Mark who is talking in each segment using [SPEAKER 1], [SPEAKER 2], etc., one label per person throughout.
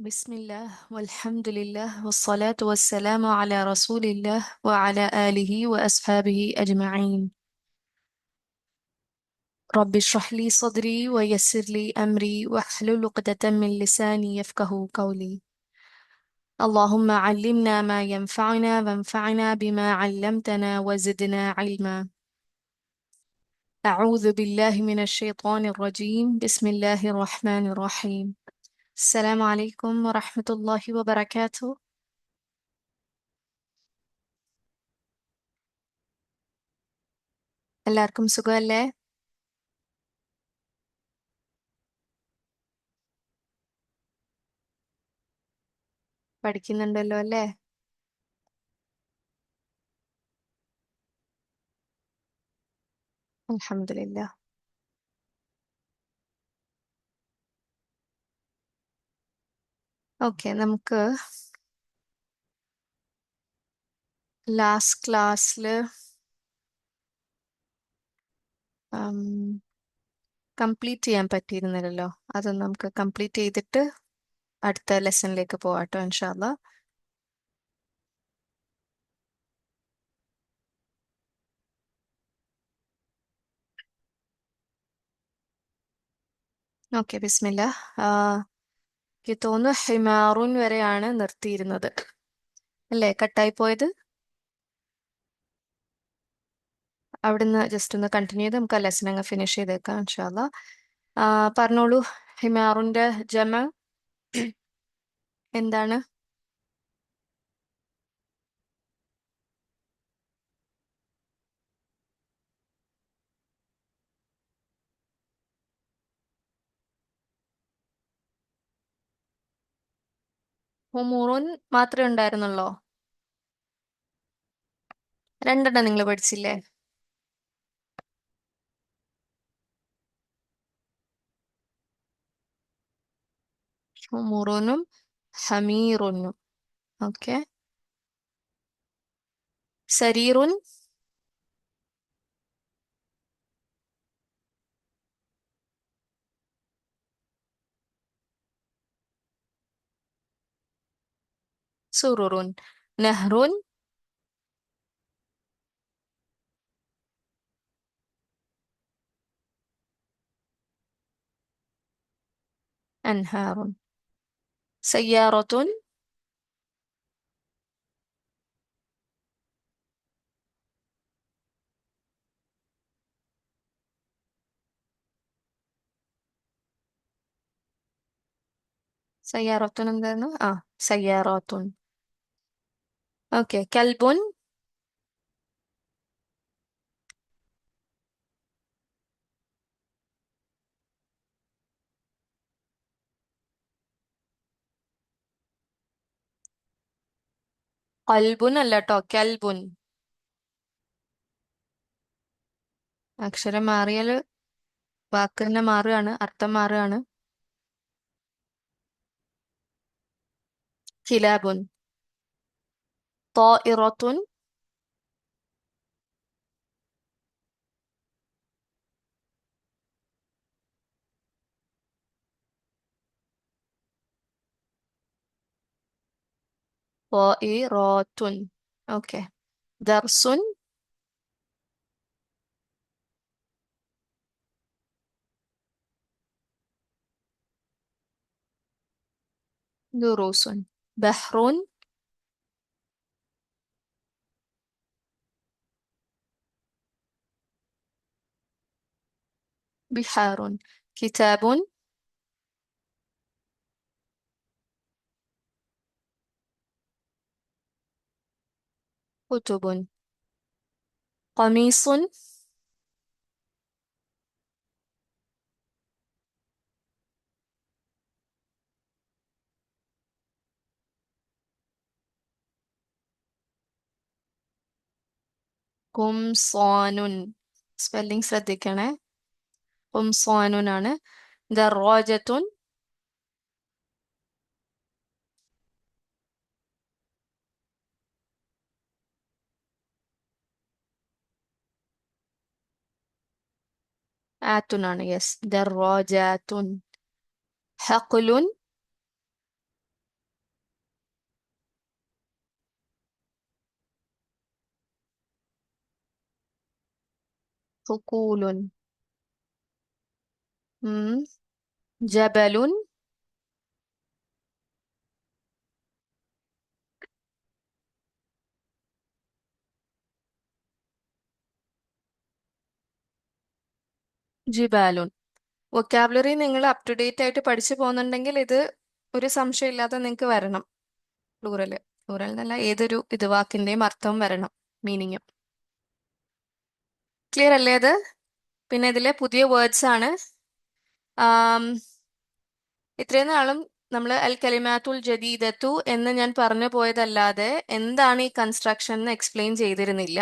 [SPEAKER 1] بسم الله والحمد لله والصلاة والسلام على رسول الله وعلى آله وأصحابه أجمعين. رب اشرح لي صدري ويسر لي أمري واحلل عقدة من لساني يفقه قولي. اللهم علمنا ما ينفعنا وانفعنا بما علمتنا وزدنا علما. أعوذ بالله من الشيطان الرجيم. بسم الله الرحمن الرحيم. السلام عليكم ورحمة الله وبركاته. എല്ലാവർക്കും സുഖമല്ലേ? പഠിക്കുന്നുണ്ടല്ലോ അല്ലേ? അൽഹംദുലില്ലാ. ഓക്കെ, നമുക്ക് ലാസ്റ്റ് ക്ലാസ്സിൽ കംപ്ലീറ്റ് ചെയ്യാൻ പറ്റിയിരുന്നില്ലല്ലോ. അത് നമുക്ക് കംപ്ലീറ്റ് ചെയ്തിട്ട് അടുത്ത ലെസണിലേക്ക് പോവാട്ടോ ഇൻഷാല്ലാ. ഓക്കെ, ബിസ്മില്ലാ. എനിക്ക് തോന്നുന്നു ഹിമാറുൻ വരെയാണ് നിർത്തിയിരുന്നത് അല്ലേ? കട്ടായി പോയത്. അവിടുന്ന് ജസ്റ്റ് ഒന്ന് കണ്ടിന്യൂ ചെയ്ത് നമുക്ക് ആ ലെസൺ അങ്ങ് ഫിനിഷ് ചെയ്തേക്കാം ഇൻഷാല്ലാ. പറഞ്ഞോളൂ, ഹിമാറുന്റെ ജമ എന്താണ്? ഹുമൂറുൻ മാത്രമേ ഉണ്ടായിരുന്നുള്ളോ? രണ്ടെണ്ണം നിങ്ങൾ പഠിച്ചില്ലേ? ഹുമൂറുനും ഹമീറുനും. ഓക്കെ. സരീറുൻ. സുറുറുൻ. നഹ്റുൻ. അൻഹാറുൻ. സയ്യാറത്തുൻ. സയ്യാറത്തുൻ എന്തായിരുന്നു? സയ്യാറത്തുൻ. ഓക്കെ. കൽബുൻ. കൽബുൻ അല്ല കേട്ടോ, കൽബുൻ. അക്ഷരം മാറിയാല് വാക്ക് തന്നെ മാറുകയാണ്, അർത്ഥം മാറുകയാണ്. കിലാബുൻ. طائرة. طائرات. اوكي. درس. دروس. بحر. بحار. كتاب. كتب. قميص. قمصان. സ്പെല്ലിംഗ് ശ്രദ്ധിക്കണേ. قمصان ആണ്. دراجة. ആത്തുനാണ്. യെസ്, ദറാജാത്തുൻ. ഹഖ്ലുൻ. ثقول. مم. جبل. ജിബാലുൻ. വൊക്കാബുലറി നിങ്ങൾ അപ് ടു ഡേറ്റ് ആയിട്ട് പഠിച്ചു പോകുന്നുണ്ടെങ്കിൽ ഇത് ഒരു സംശയം ഇല്ലാതെ നിങ്ങൾക്ക് വരണം. പ്ലൂറല്. പ്ലൂറൽ എന്നല്ല, ഏതൊരു ഇത് വാക്കിന്റെയും അർത്ഥവും വരണം, മീനിങ്ങും. ക്ലിയർ അല്ലേ അത്? പിന്നെ ഇതിലെ പുതിയ വേർഡ്സ് ആണ്. ആം, ഇത്രയും നാളും നമ്മൾ അൽ കലിമാത്തുൽ ജദീദത്തു എന്ന് ഞാൻ പറഞ്ഞു പോയതല്ലാതെ എന്താണ് ഈ കൺസ്ട്രക്ഷൻ എന്ന് എക്സ്പ്ലെയിൻ ചെയ്തിരുന്നില്ല.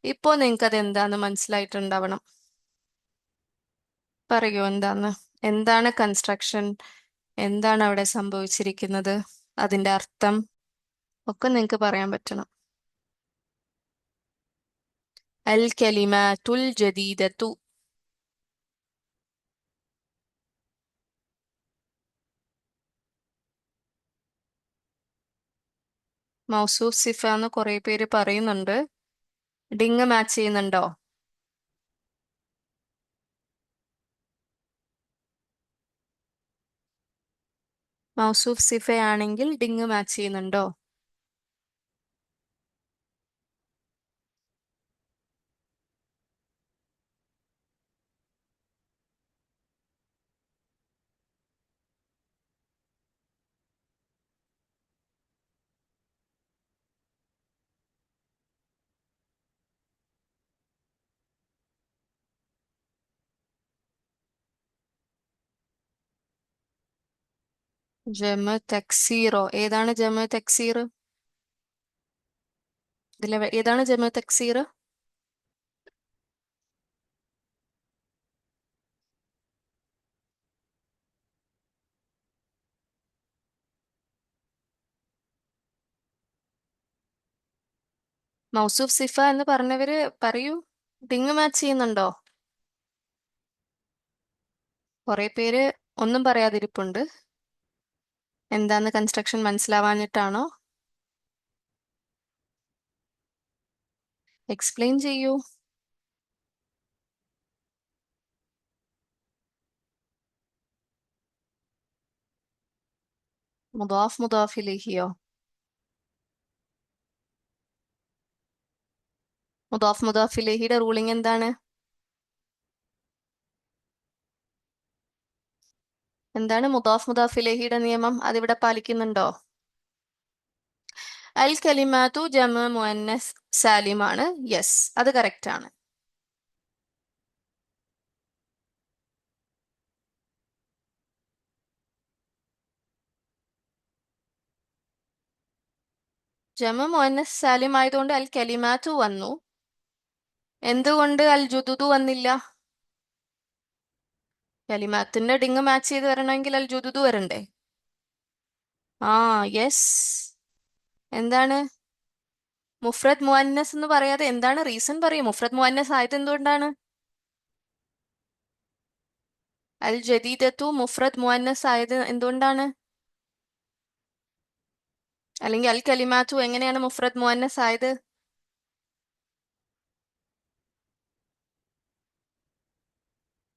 [SPEAKER 1] ഇപ്പോ നിങ്ങൾക്ക് അത് എന്താന്ന് മനസ്സിലായിട്ടുണ്ടാവണം. പറയൂ എന്താന്ന്. എന്താണ് കൺസ്ട്രക്ഷൻ? എന്താണ് അവിടെ സംഭവിച്ചിരിക്കുന്നത്? അതിന്റെ അർത്ഥം ഒക്കെ നിങ്ങൾക്ക് പറയാൻ പറ്റണം. അൽ കലിമാത്തുൽ ജദീദത്തു. മൗസൂഫ് സിഫ എന്ന് കുറെ പേര് പറയുന്നുണ്ട്. ഡിങ് മാച്ച് ചെയ്യുന്നുണ്ടോ? മൗസൂഫ് സിഫയാണെങ്കിൽ ഡിങ് മാച്ച് ചെയ്യുന്നുണ്ടോ? ജമ തക്സീറോ? ഏതാണ് ജമ തക്സീർ? ഏതാണ് ജമ തക്സീർ? മൗസൂഫ് സിഫ എന്ന് പറഞ്ഞവര് പറയൂ. ഡിങ് മാച്ച് ചെയ്യുന്നുണ്ടോ? കുറെ പേര് ഒന്നും പറയാതിരിപ്പുണ്ട്. എന്താന്ന് കൺസ്ട്രക്ഷൻ മനസ്സിലാവാഞ്ഞിട്ടാണോ? എക്സ്പ്ലെയിൻ ചെയ്യൂ. മുദാഫ് മുദാഫ് ഇലൈഹിയോ? മുദാഫ് മുദാഫ് ഇലൈഹിയുടെ റൂളിംഗ് എന്താണ്? എന്താണ് മുദാഫ് മുദാഫ് ഇലൈഹിയുടെ നിയമം? അതിവിടെ പാലിക്കുന്നുണ്ടോ? അൽ കലിമാത്തു ജമ മുഅന്നസ് സാലിമാണ്. യെസ്, അത് കറക്റ്റ് ആണ്. ജമ മുഅന്നസ് സാലിം ആയതുകൊണ്ട് അൽ കലിമാത്തു വന്നു. എന്തുകൊണ്ട് അൽ ജുദുദു വന്നില്ല? കലിമാത്തിന്റെ ഡിങ് മാച്ച് ചെയ്ത് വരണമെങ്കിൽ അൽ ജുദുദു വരണ്ടേ? ആ, യെസ്. എന്താണ് മുഫ്രദ് മുഅന്നസ് എന്ന് പറയാതെ? എന്താണ് റീസൺ പറയൂ. മുഫ്രദ് മുഅന്നസ് ആയത് എന്തുകൊണ്ടാണ്? അൽ ജദീദത്തു മുഫ്രദ് മുഅന്നസ് ആയത് എന്തുകൊണ്ടാണ്? അല്ലെങ്കിൽ അൽ കലിമാത്തു എങ്ങനെയാണ് മുഫ്രദ് മുഅന്നസ് ആയത്?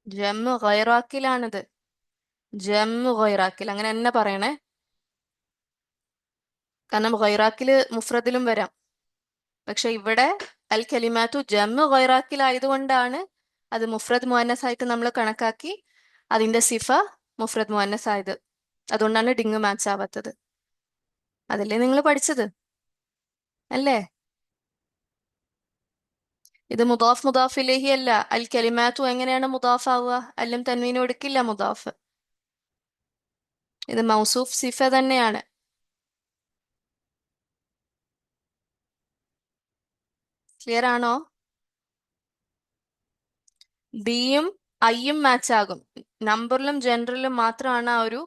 [SPEAKER 1] ജമ്മു ഗൈറാക്കിലാണിത്. ജമ്മു ഗൈറാക്കിൽ അങ്ങനെ തന്നെ പറയണേ. കാരണം ഗൈറാക്കില് മുഫ്രദിലും വരാം. പക്ഷെ ഇവിടെ അൽ കലിമാത്തു ജമ്മു ഗൈറാക്കിലായതുകൊണ്ടാണ് അത് മുഫ്രദ് മുഅന്നസ് ആയിട്ട് നമ്മൾ കണക്കാക്കി അതിന്റെ സിഫ മുഫ്രദ് മുഅന്നസ് ആയത്. അതുകൊണ്ടാണ് ഡിങ് മാച്ച് ആവാത്തത്. അതല്ലേ നിങ്ങൾ പഠിച്ചത്? അല്ലേ? ഇത് മുദാഫ് മുദാഫ് ഇലൈഹി അല്ല. അൽ കലിമാത്തു എങ്ങനെയാണ് മുദാഫ് ആവുക? അല്ലും തൻവീനും എടുക്കില്ല മുദാഫ്. ഇത് മൗസൂഫ് സിഫ തന്നെയാണ്. ക്ലിയർ ആണോ? ബിയും ഐയും മാച്ച് ആകും. നമ്പറിലും ജനറലിലും മാത്രമാണ് ആ ഒരു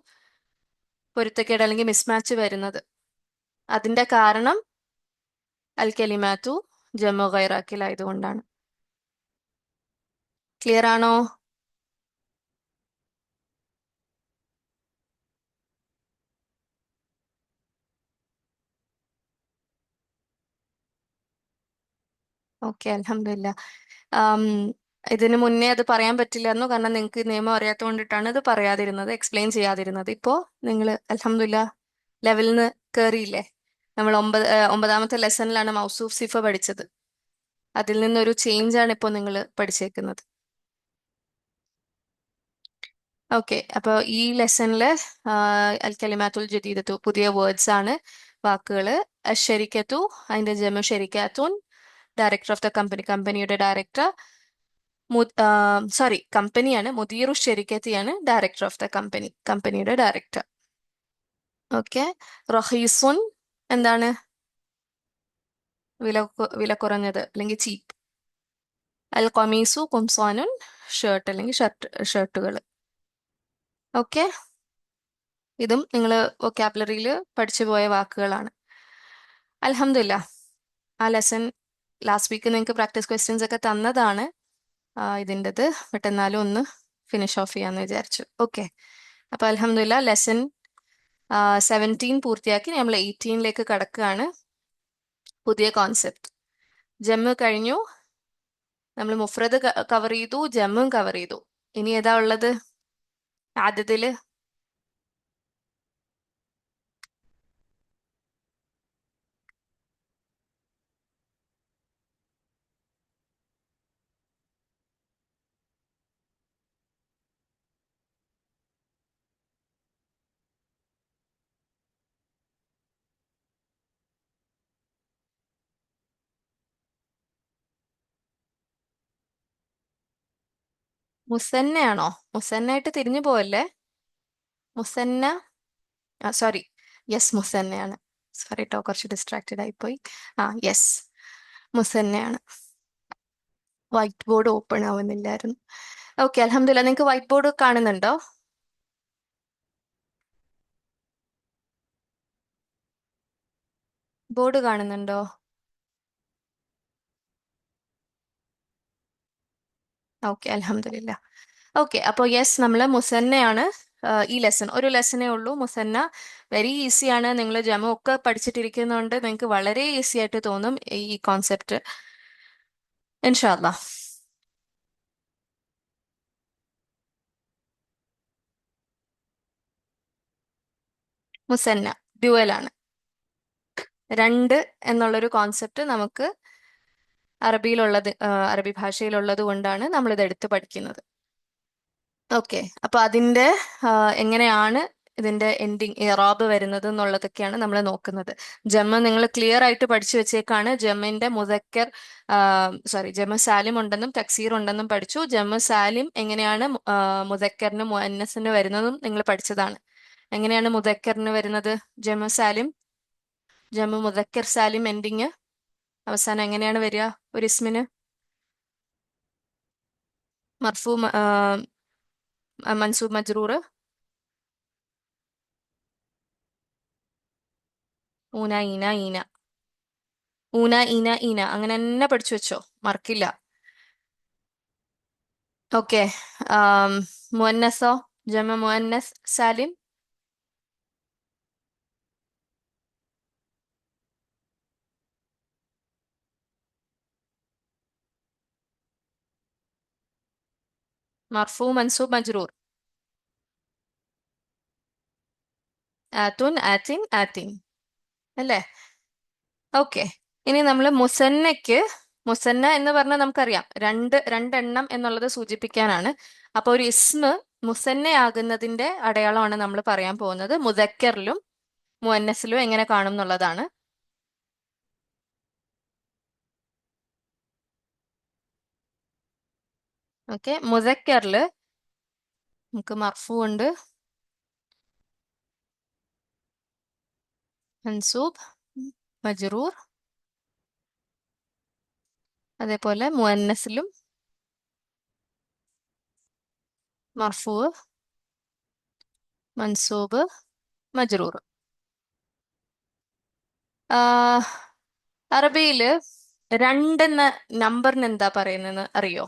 [SPEAKER 1] പൊരുത്തക്കേട് അല്ലെങ്കിൽ മിസ്മാച്ച് വരുന്നത്. അതിന്റെ കാരണം അൽ കലിമാത്തു ജമു ഗൈറാക്കിലായതുകൊണ്ടാണ്. ക്ലിയർ ആണോ? ഓക്കെ, അൽഹംദുലില്ലാ. ഇതിന് മുന്നേ അത് പറയാൻ പറ്റില്ലായിരുന്നു, കാരണം നിങ്ങൾക്ക് നിയമം അറിയാത്തത് കൊണ്ടിട്ടാണ് ഇത് പറയാതിരുന്നത്, എക്സ്പ്ലെയിൻ ചെയ്യാതിരുന്നത്. ഇപ്പോ നിങ്ങൾ അൽഹംദുലില്ലാ ലെവലിൽ നിന്ന് കയറിയില്ലേ. നമ്മൾ ഒമ്പതാമത്തെ ലെസണിലാണ് മൗസൂഫ് സിഫ പഠിച്ചത്. അതിൽ നിന്നൊരു ചേഞ്ച് ആണ് ഇപ്പോൾ നിങ്ങൾ പഠിച്ചേക്കുന്നത്. ഓക്കെ, അപ്പോൾ ഈ ലെസണില് അൽ കലിമാത്തുൽ ജദീദത്തു പുതിയ വേർഡ്സ് ആണ്, വാക്കുകള്. അഷരിക്കത്തു അതിന്റെ ജമ ഷെരിക്കാത്തുൻ, ഡയറക്ടർ ഓഫ് ദ കമ്പനി കമ്പനിയുടെ ഡയറക്ടർ. സോറി, കമ്പനിയാണ്, മുദീറു ഷെരിക്കത്തിയാണ് ഡയറക്ടർ ഓഫ് ദ കമ്പനി കമ്പനിയുടെ ഡയറക്ടർ. ഓക്കെ. റഹീസുൻ എന്താണ്? വില കുറഞ്ഞത് അല്ലെങ്കിൽ ചീപ്പ്. അൽ ഖമീസു കുംസാനുൻ ഷർട്ട് അല്ലെങ്കിൽ ഷർട്ടുകൾ. ഓക്കെ, ഇതും നിങ്ങൾ വൊക്കാബുലറിയിൽ പഠിച്ചു പോയ വാക്കുകളാണ്. അൽഹംദുലില്ലാ ആ ലെസൺ ലാസ്റ്റ് വീക്ക് നിങ്ങൾക്ക് പ്രാക്ടീസ് ക്വസ്റ്റ്യൻസ് ഒക്കെ തന്നതാണ് ഇതിൻ്റെത്. ബട്ട് എന്നാലും ഒന്ന് ഫിനിഷ് ഓഫ് ചെയ്യാന്ന് വിചാരിച്ചു. ഓക്കെ, അപ്പൊ അൽഹംദുലില്ലാ ലെസൺ 17 പൂർത്തിയാക്കി നമ്മൾ 18ലേക്ക് കടക്കുകയാണ്. പുതിയ കോൺസെപ്റ്റ് ജമ്മ് കഴിഞ്ഞു, നമ്മൾ മുഫ്രദ് കവർ ചെയ്തു, ജമ്മും കവർ ചെയ്തു. ഇനി ഏതാ ഉള്ളത് ആദ്യത്തില്? മുസന്നയാണോ? മുസന്നായിട്ട് തിരിഞ്ഞു പോവല്ലേ. മുസന്ന, സോറി, യെസ് മുസന്നയാണ്. സോറി കേട്ടോ, കുറച്ച് ഡിസ്ട്രാക്റ്റഡ് ആയിപ്പോയി. യെസ്, മുസന്നയാണ്. വൈറ്റ് ബോർഡ് ഓപ്പൺ ആവുന്നില്ലായിരുന്നു. ഓക്കെ, അൽഹംദുലില്ലാ നിങ്ങൾക്ക് വൈറ്റ് ബോർഡ് കാണുന്നുണ്ടോ? ബോർഡ് കാണുന്നുണ്ടോ? ഓക്കെ, അൽഹംദുലില്ലാ. ഓക്കെ, അപ്പോൾ യെസ്, നമ്മൾ മുസന്നയാണ്. ഈ ലെസൺ ഒരു ലെസണേ ഉള്ളൂ മുസന്ന. വെരി ഈസിയാണ്. നിങ്ങൾ ജമ ഒക്കെ പഠിച്ചിട്ടിരിക്കുന്നതുകൊണ്ട് നിങ്ങൾക്ക് വളരെ ഈസി ആയിട്ട് തോന്നും ഈ കോൺസെപ്റ്റ്, ഇൻഷാ അല്ലാ. മുസന്ന ഡ്യുവലാണ്. രണ്ട് എന്നുള്ളൊരു കോൺസെപ്റ്റ് നമുക്ക് അറബിയിലുള്ളത്, അറബി ഭാഷയിലുള്ളത് കൊണ്ടാണ് നമ്മൾ ഇത് എടുത്ത് പഠിക്കുന്നത്. ഓക്കെ, അപ്പൊ അതിന്റെ എങ്ങനെയാണ് ഇതിന്റെ എൻഡിങ് ഇറാബ് വരുന്നത് എന്നുള്ളതൊക്കെയാണ് നമ്മൾ നോക്കുന്നത്. ജമ്മ നിങ്ങൾ ക്ലിയർ ആയിട്ട് പഠിച്ചു വെച്ചേക്കാണ്. ജമ്മിന്റെ മുദക്കർ, ജമ്മ സാലിം ഉണ്ടെന്നും തക്സീർ ഉണ്ടെന്നും പഠിച്ചു. ജമ്മ സാലിം എങ്ങനെയാണ് മുദക്കറിന് മുഅന്നസിന് വരുന്നതും നിങ്ങൾ പഠിച്ചതാണ്. എങ്ങനെയാണ് മുദക്കറിന് വരുന്നത് ജമ്മ സാലിം? ജമ്മ മുദക്കർ സാലിം എൻഡിങ് അവസാനം എങ്ങനെയാണ് വരിക ഒരു ഇസ്മിന്? മർഫു, മൻസൂബ്, മജ്റൂർ. ഊന, ഈന, ഈന. ഊന, ഈന, ഈന, അങ്ങനെ തന്നെ പഠിച്ചു വെച്ചോ, മറക്കില്ല. ഓക്കെ. മുഅന്നസോ? ജമ മുഅന്നസ് സാലിം. മർഫു, മൻസൂബ്, മജ്റൂർ. ആത്തുൻ, ആത്തിൻ, ആത്തിൻ, അല്ലേ? ഓക്കെ, ഇനി നമ്മൾ മുസന്നയ്ക്ക്, മുസന്ന എന്ന് പറഞ്ഞാൽ നമുക്കറിയാം രണ്ടെണ്ണം എന്നുള്ളത് സൂചിപ്പിക്കാനാണ്. അപ്പൊ ഒരു ഇസ്മ മുസന്നയാകുന്നതിന്റെ അടയാളമാണ് നമ്മൾ പറയാൻ പോകുന്നത്. മുദക്കറിലും മുഅന്നസിലും എങ്ങനെ കാണും എന്നുള്ളതാണ്. ഓക്കെ, മുദക്കറില് നമുക്ക് മർഫു ഉണ്ട്, മൻസൂബ്, മജ്റൂർ. അതേപോലെ മുഅന്നസിലും മർഫൂ, മൻസൂബ്, മജ്റൂർ. ആഹ് അറബിയില് രണ്ടെന്ന നമ്പറിന് എന്താ പറയുന്നതെന്ന് അറിയോ?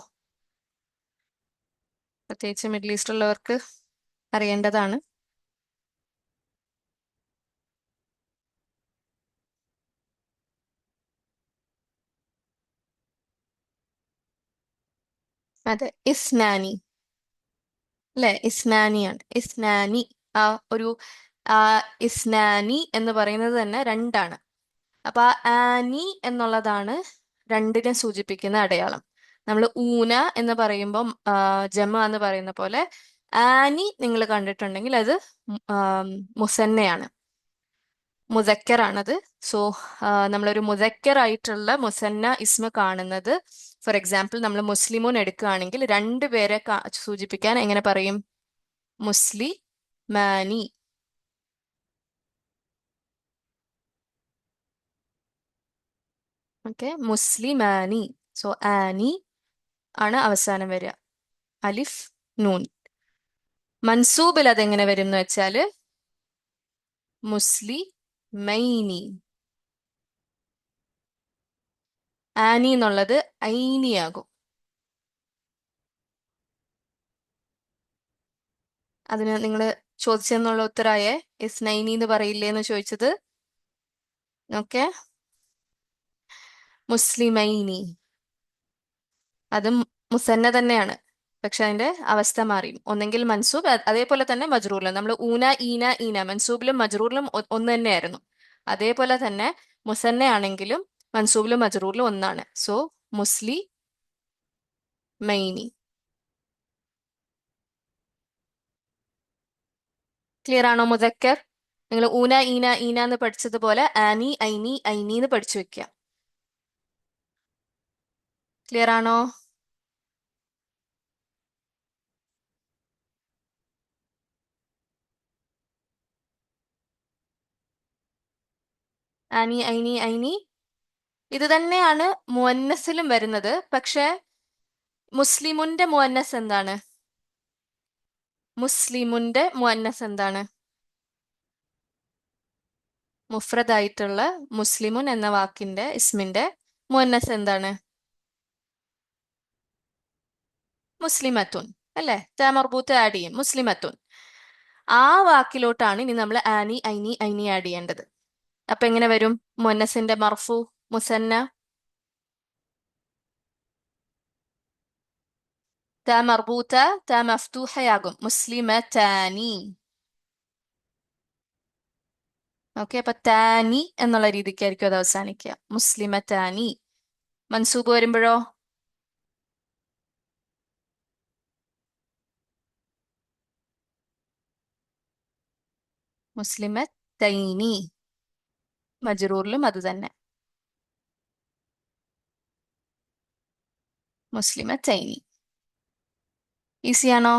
[SPEAKER 1] പ്രത്യേകിച്ച് മിഡിൽ ഈസ്റ്റ് ഉള്ളവർക്ക് അറിയേണ്ടതാണ്. അതെ, ഇസ്നാനി അല്ലെ? ഇസ്നാനിയാണ്. ഇസ്നാനി. ആ ഒരു ആ ഇസ്നാനി എന്ന് പറയുന്നത് തന്നെ രണ്ടാണ്. അപ്പൊ ആ ആനി എന്നുള്ളതാണ് രണ്ടിനെ സൂചിപ്പിക്കുന്ന അടയാളം. നമ്മൾ ഊന എന്ന് പറയുമ്പോൾ ജമ എന്ന് പറയുന്ന പോലെ ആനി നിങ്ങൾ കണ്ടിട്ടുണ്ടെങ്കിൽ അത് മുസന്നയാണ്, മുദക്കറാണത്. സോ നമ്മളൊരു മുദക്കർ ആയിട്ടുള്ള മുസന്ന ഇസ്മ കാണുന്നത്, ഫോർ എക്സാമ്പിൾ നമ്മൾ മുസ്ലിമൂൻ എടുക്കുകയാണെങ്കിൽ രണ്ടുപേരെ സൂചിപ്പിക്കാൻ എങ്ങനെ പറയും? മുസ്ലി മാനി. ഓക്കെ, മുസ്ലിമാനി. സോ ആനി ആണ് അവസാനം വരിക, അലിഫ് നൂൻ. മൻസൂബിൽ അതെങ്ങനെ വരും എന്ന് വെച്ചാല് മുസ്ലി മൈനി. ആനി എന്നുള്ളത് ഐനിയാകും. അതിന് നിങ്ങൾ ചോദിച്ചെന്നുള്ള ഉത്തരായേ ഇസ്നൈനി എന്ന് പറയില്ലേ എന്ന് ചോദിച്ചത്. ഓക്കെ, മുസ്ലിമൈനി. അതും മുസന്ന തന്നെയാണ്, പക്ഷെ അതിന്റെ അവസ്ഥ മാറി. ഒന്നെങ്കിൽ മൻസൂബ്, അതേപോലെ തന്നെ മജ്റൂറിലും നമ്മൾ ഊന ഈന ഈന മൻസൂബിലും മജ്റൂറിലും ഒന്ന് തന്നെയായിരുന്നു. അതേപോലെ തന്നെ മുസന്ന ആണെങ്കിലും മൻസൂബിലും മജ്റൂറിലും ഒന്നാണ്. സോ മുസ്ലി മൈനി. ക്ലിയർ ആണോ മുദക്കർ? നിങ്ങൾ ഊന ഈന ഈന എന്ന് പഠിച്ചതുപോലെ ആനി ഐനി ഐനി എന്ന് പഠിച്ചു വെക്കുക. ക്ലിയർ ആണോ? ആനി ഐനി ഐനി ഇത് തന്നെയാണ് മുഅന്നസിലും വരുന്നത്. പക്ഷെ മുസ്ലിമുന്റെ മുഅന്നസ് എന്താണ്? മുസ്ലിമുന്റെ മുഅന്നസ് എന്താണ്? മുഫ്രദായിട്ടുള്ള മുസ്ലിമുൻ എന്ന വാക്കിന്റെ ഇസ്മിന്റെ മുഅന്നസ് എന്താണ്? മുസ്ലിമത്തുൻ അല്ലേ? ത മർബൂത്ത് ആഡ് ചെയ്യും, മുസ്ലിമത്തുൻ. ആ വാക്കിലോട്ടാണ് ഇനി നമ്മൾ ആനി ഐനി ഐനി ആഡ് ചെയ്യേണ്ടത്. അപ്പൊ എങ്ങനെ വരും മുഅന്നസിന്റെ മർഫു മുസന്ന? ത മർബൂത്ത ത മഫ്തൂഹയാകും, മുസ്ലിമത്താനി. ഓക്കെ, അപ്പൊ താനി എന്നുള്ള രീതിക്കായിരിക്കും അത് അവസാനിക്കുക, മുസ്ലിമത്താനി. മൻസൂബ് വരുമ്പോഴോ? മുസ്ലിമത്തൈനി. മജ്റൂറിലും അത് തന്നെ, മുസ്ലിമത്തൈനി. ഈസിയാണോ?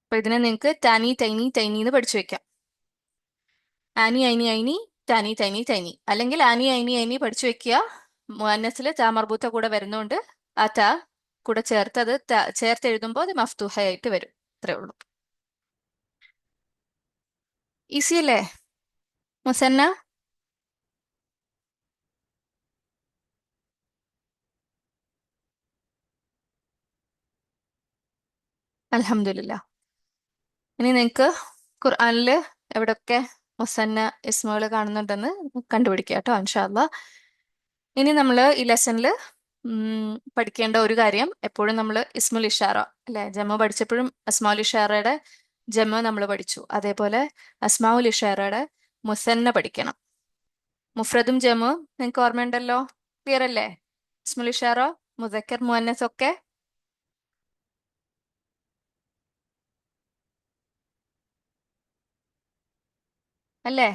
[SPEAKER 1] അപ്പൊ ഇതിനെ നിങ്ങൾക്ക് ടാനി തൈനി തൈനി എന്ന് പഠിച്ചു വെക്കാം. ആനി ഐനി ഐനി ടാനി തൈനി തൈനി, അല്ലെങ്കിൽ ആനി ഐനി ഐനി പഠിച്ചു വെക്കുക. മുഅന്നസില് ത മർബൂത്ത കൂടെ വരുന്നോണ്ട് ആ ത കൂടെ ചേർത്ത് അത് ചേർത്ത് എഴുതുമ്പോൾ അത് മഫ്തൂഹയായിട്ട് വരും. അത്രേ ഉള്ളൂ. ഈസി അല്ലേ മുസന്ന? അൽഹംദുലില്ലാ. ഇനി നിങ്ങൾക്ക് ഖുർആനില് എവിടൊക്കെ മുസന്ന ഇസ്മുകൾ കാണുന്നുണ്ടെന്ന് കണ്ടുപിടിക്കുക കേട്ടോ, ഇൻഷാ അല്ലാ. ഇനി നമ്മൾ ഈ ലെസണിൽ പഠിക്കേണ്ട ഒരു കാര്യം, എപ്പോഴും നമ്മൾ ഇസ്മുൽ ഇഷാറ അല്ലെ, ജമ പഠിച്ചപ്പോഴും അസ്മാഉൽ ഇഷാറയുടെ ജമ നമ്മൾ പഠിച്ചു. അതേപോലെ അസ്മാഉൽ ഇഷാറയുടെ മുസന്ന പഠിക്കണം. മുഫ്രദും ജമും നിങ്ങൾക്ക് ഓർമ്മയുണ്ടല്ലോ? ക്ലിയർ അല്ലേ? ഇസ്മുൽ ഇഷാറ, മുദക്കർ, മുഅന്നസ് ഒക്കെ അല്ലേ?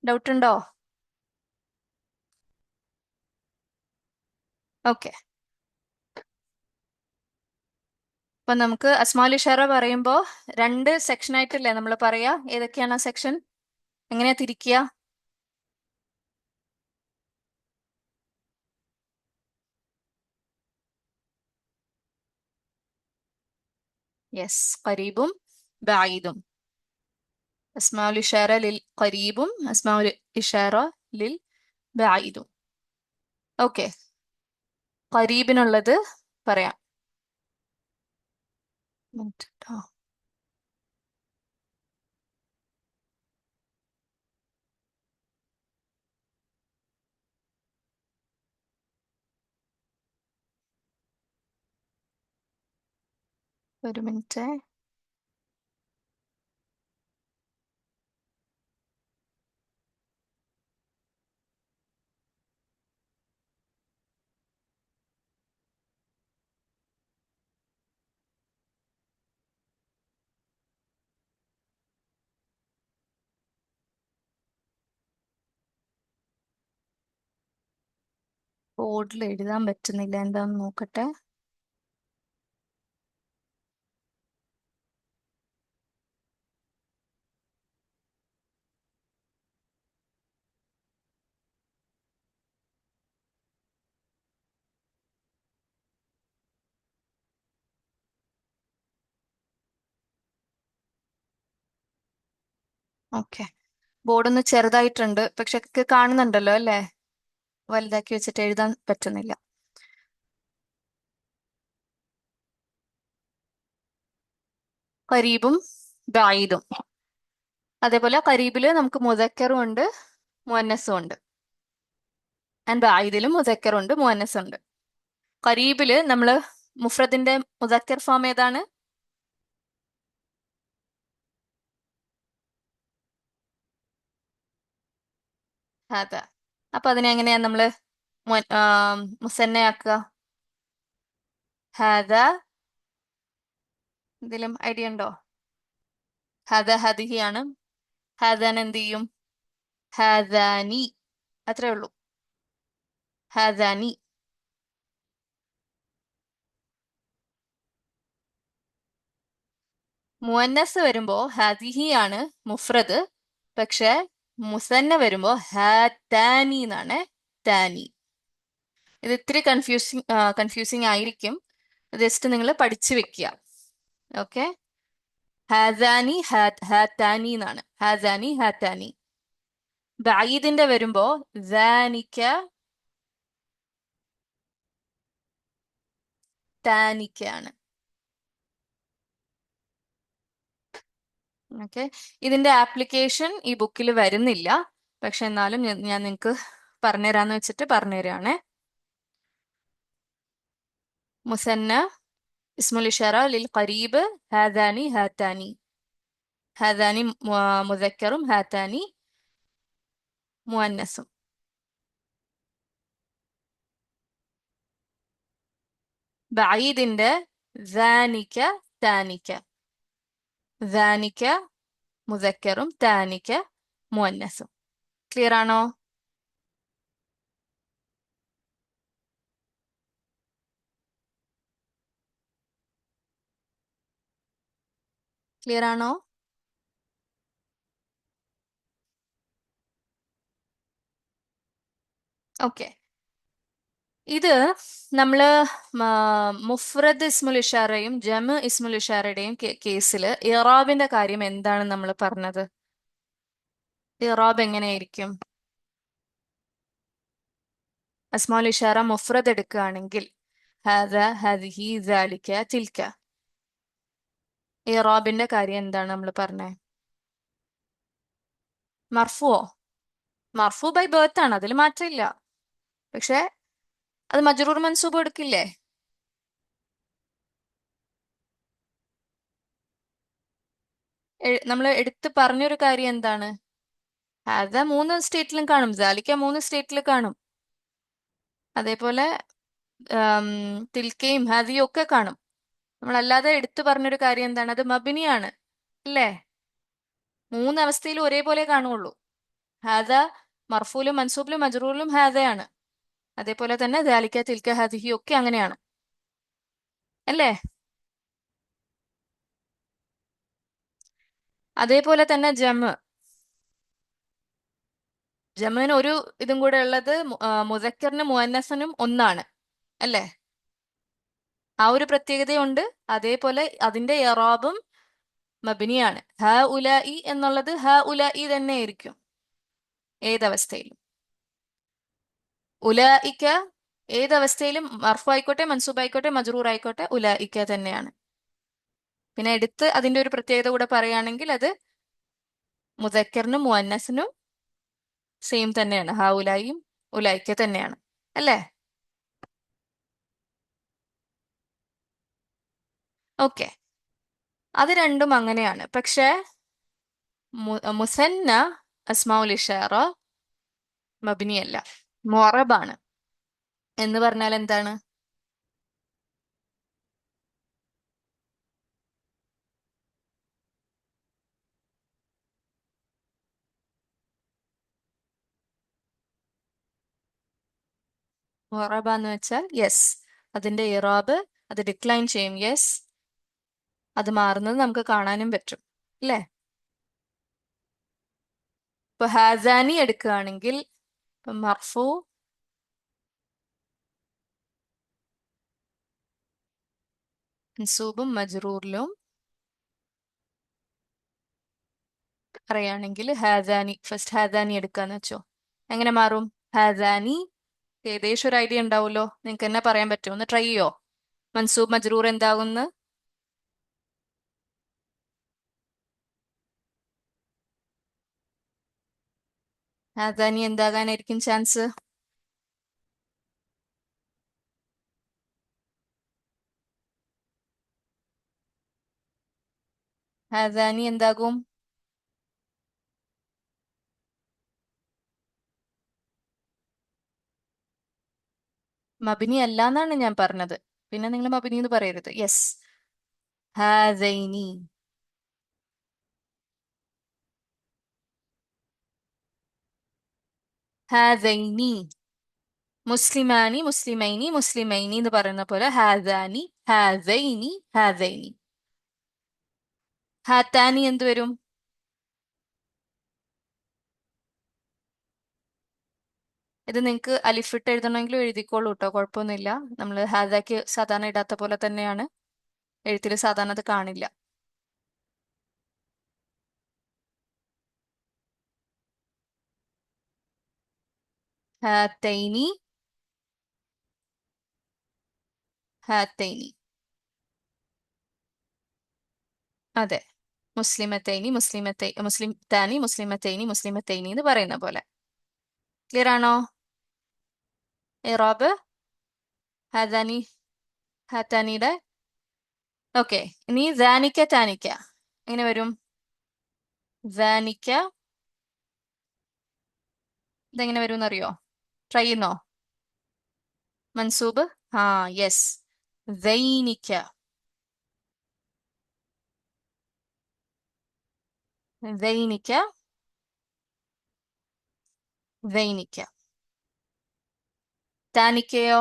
[SPEAKER 1] ഡൗട്ട് ഉണ്ടോ? ഓക്കെ, അപ്പൊ നമുക്ക് അസ്മാഉൽ ഇഷാറ പറയുമ്പോൾ രണ്ട് സെക്ഷൻ ആയിട്ടല്ലേ നമ്മൾ പറയാ? ഏതൊക്കെയാണ് ആ സെക്ഷൻ? എങ്ങനെയാ തിരിക്കുക? യെസ്, ഖരീബും ബഈദും. അസ്മാഉൽ ഇഷാറ ലിൽ ഖരീബും അസ്മാഉൽ ഇഷാറ ലിൽ ബഈദും. ഓക്കെ, ഖരീബിനുള്ളത് പറയാം. മിനിറ്റ് ട്ടോ. ഒരു മിനിറ്റ്. ബോർഡിൽ എഴുതാൻ പറ്റുന്നില്ല, എന്താന്ന് നോക്കട്ടെ. ഓക്കെ, ബോർഡ് ഒന്ന് ചെറുതായിട്ടുണ്ട്, പക്ഷെ കാണുന്നുണ്ടല്ലോ അല്ലേ? വലുതാക്കി വെച്ചിട്ട് എഴുതാൻ പറ്റുന്നില്ല. കരീബും ബഈദും. അതേപോലെ കരീബില് നമുക്ക് മുദക്കറും ഉണ്ട്, മുഅന്നസും ഉണ്ട്. ആൻഡ് ബഈദിലും മുദക്കറും ഉണ്ട്, മുഅന്നസും ഉണ്ട്. കരീബില് നമ്മള് മുഫ്രദിന്റെ മുദക്കർ ഫോം ഏതാണ്? ഹാദ. അപ്പൊ അതിനെ എങ്ങനെയാ നമ്മള് മുസന്നയാക്കുക? ഹാദ. എന്തെങ്കിലും ഐഡിയ ഉണ്ടോ? ഹാദ ഹദിഹി ആണ്. ഹാദാൻ എന്ത് ചെയ്യും? ഹാദാനി. അത്രേ ഉള്ളൂ. ഹാദാനി. മുഅന്നസ് വരുമ്പോ ഹദിഹി ആണ് മുഫ്രദ്, പക്ഷെ മുസന്ന വരുമ്പോ ഹാതാനി എന്നാണ്. താനി. ഇത് ഇത്തിരി കൺഫ്യൂസിങ് ആയിരിക്കും. ജസ്റ്റ് നിങ്ങൾ പഠിച്ചു വെക്കുക. ഓക്കെ. ഹാദാനി ഹാതാനി എന്നാണ്. ഹാദാനി ഹാതാനി. ബഈദിന്റെ വരുമ്പോ ദാനിക താനിക ആണ്. ഓക്കെ. ഇതിന്റെ ആപ്ലിക്കേഷൻ ഈ ബുക്കിൽ വരുന്നില്ല, പക്ഷെ എന്നാലും ഞാൻ നിങ്ങൾക്ക് പറഞ്ഞുതരാന്ന് വെച്ചിട്ട് പറഞ്ഞുതരാണേ. മുസന്ന ഇസ്മുൽ ഇഷാറ ലിൽ ഖരീബ് ഹാദാനി ഹാതാനി. ഹാദാനി മുദക്കറും ഹാതാനി മുഅന്നസും. ബഈദിന്റെ ദാനിക താനിക. ദാനിക മുദക്കറും താനിക മുഅന്നസും. ക്ലിയർ ആണോ? ക്ലിയർ ആണോ? ഓക്കെ. ഇത് നമ്മള് മുഫ്രദ് ഇസ്മുൽ ഇഷാറയും ജമ് ഇസ്മുൽ ഇഷാറയുടെയും കേസിൽ ഇറാബിന്റെ കാര്യം എന്താണ് നമ്മൾ പറഞ്ഞത്? ഇറാബ് എങ്ങനെയായിരിക്കും? അസ്മാഉൽ ഇഷാറ മുഫ്രദ് എടുക്കുകയാണെങ്കിൽ ഹാദ ഹദിഹി ദാലിക തിൽക. ഇറാബിന്റെ കാര്യം എന്താണ് നമ്മൾ പറഞ്ഞത്? മർഫുവോ? മർഫു ബൈ ബേർത്ത് ആണ്, അതിൽ മാറ്റമില്ല. പക്ഷെ അത് മജ്റൂർ മൻസൂബ് എടുക്കില്ലേ? നമ്മൾ എടുത്ത് പറഞ്ഞൊരു കാര്യം എന്താണ്? ഹാദ മൂന്ന് സ്റ്റേറ്റിലും കാണും, ദാലിക മൂന്ന് സ്റ്റേറ്റിൽ കാണും. അതേപോലെ തിൽക്കയും ഹാദിയും ഒക്കെ കാണും. നമ്മളല്ലാതെ എടുത്തു പറഞ്ഞൊരു കാര്യം എന്താണ്? അത് മബിനിയാണ് അല്ലേ? മൂന്ന് അവസ്ഥയിലും ഒരേപോലെ കാണുള്ളൂ. ഹാദ മർഫൂലും മൻസൂബിലും മജ്റൂറിലും ഹാദയാണ്. അതേപോലെ തന്നെ ദാലിക തിൽക്ക ഹാദിഹി ഒക്കെ അങ്ങനെയാണ് അല്ലേ? അതേപോലെ തന്നെ ജമിന് ഒരു ഇതും കൂടെ ഉള്ളത്, മുദക്കറിനും മുഅന്നസിനും ഒന്നാണ് അല്ലേ? ആ ഒരു പ്രത്യേകതയുണ്ട്. അതേപോലെ അതിന്റെ ഇറാബും മബിനിയാണ്. ഹ ഉലായി എന്നുള്ളത് ഹ ഉലായി തന്നെ ആയിരിക്കും ഏതവസ്ഥയിലും. ഉലായിക്ക ഏതവസ്ഥയിലും മർഫു ആയിക്കോട്ടെ മൻസൂബ് ആയിക്കോട്ടെ മജ്റൂർ ആയിക്കോട്ടെ ഉലായിക്ക തന്നെയാണ്. പിന്നെ എടുത്ത് അതിന്റെ ഒരു പ്രത്യേകത കൂടെ പറയുകയാണെങ്കിൽ അത് മുദക്കറിനും മുഅന്നസിനും സെയിം തന്നെയാണ്. ഹ ഉലായിയും ഉലായിക്ക തന്നെയാണ് അല്ലേ? ഓക്കെ. അത് രണ്ടും അങ്ങനെയാണ്. പക്ഷെ മുസന്ന അസ്മാഉൽ ഇഷാറ മബ്നിയല്ല, മുഅറബാണ്. എന്ന് പറഞ്ഞാൽ എന്താണ്? മുഅറബ എന്ന് വെച്ചാൽ യെസ്, അതിന്റെ ഇറാബ് അത് ഡിക്ലൈൻ ചെയ്യും. യെസ്, അത് മാറുന്നത് നമുക്ക് കാണാനും പറ്റും, അല്ലേ? ഇപ്പൊ ഹാസാനി എടുക്കുകയാണെങ്കിൽ ഇപ്പൊ മർഫു മൻസൂബും മജ്റൂറിലും പറയുകയാണെങ്കിൽ ഹാസാനി, ഫസ്റ്റ് ഹാസാനി എടുക്കാന്ന് വെച്ചോ, എങ്ങനെ മാറും? ഹാസാനി, ഏകദേശം ഒരു ഐഡിയ ഉണ്ടാവുമല്ലോ, നിങ്ങൾക്ക് തന്നെ പറയാൻ പറ്റുമോ? ഒന്ന് ട്രൈ ചെയ്യോ? മൻസൂബ് മജ്റൂർ എന്താകുന്ന്? ഹാസാനി എന്താകാനായിരിക്കും ചാൻസ്? ഹാസാനി എന്താകും? മബിനി അല്ല എന്നാണ് ഞാൻ പറഞ്ഞത്. പിന്നെ നിങ്ങൾ മബിനി എന്ന് പറയരുത്. യെസ്, ഹാസൈനി. ഹാസൈനി. മുസ്ലിമാനി മുസ്ലിമൈനി മുസ്ലിമൈനി എന്ന് പറയുന്ന പോലെ ഹാസാനി ഹാസൈനി ഹാസൈനി. ഹാത്താനി എന്ത് വരും? ഇത് നിങ്ങൾക്ക് അലിഫിട്ട് എഴുതണമെങ്കിലും എഴുതിക്കോളൂ കേട്ടോ, കുഴപ്പമൊന്നുമില്ല. നമ്മൾ ഹാദാക്ക് സാധാരണ ഇടാത്ത പോലെ തന്നെയാണ്, എഴുത്തിൽ സാധാരണ അത് കാണില്ല. ഹാത്തൈനി ഹാത്തൈനി. അതെ, മുസ്ലിമത്തൈനി മുസ്ലിം താനി മുസ്ലിമത്തൈനി മുസ്ലിമത്തൈനി എന്ന് പറയുന്ന പോലെ. ക്ലിയർ ആണോ? ഇറാബ് ഹാദാനി ഹാത്താനിയുടെ. ഓക്കെ, ഇനി ദാനിക്ക താനിക്ക എങ്ങനെ വരും? ദാനിക്ക ഇതെങ്ങനെ വരും എന്നറിയോ? ട്രൈ ചെയ്യുന്നോ? മൻസൂബ്, ആ യെസ്, ദൈനിക്ക. ദൈനിക്ക ദൈനിക്ക. താനിക്കയോ?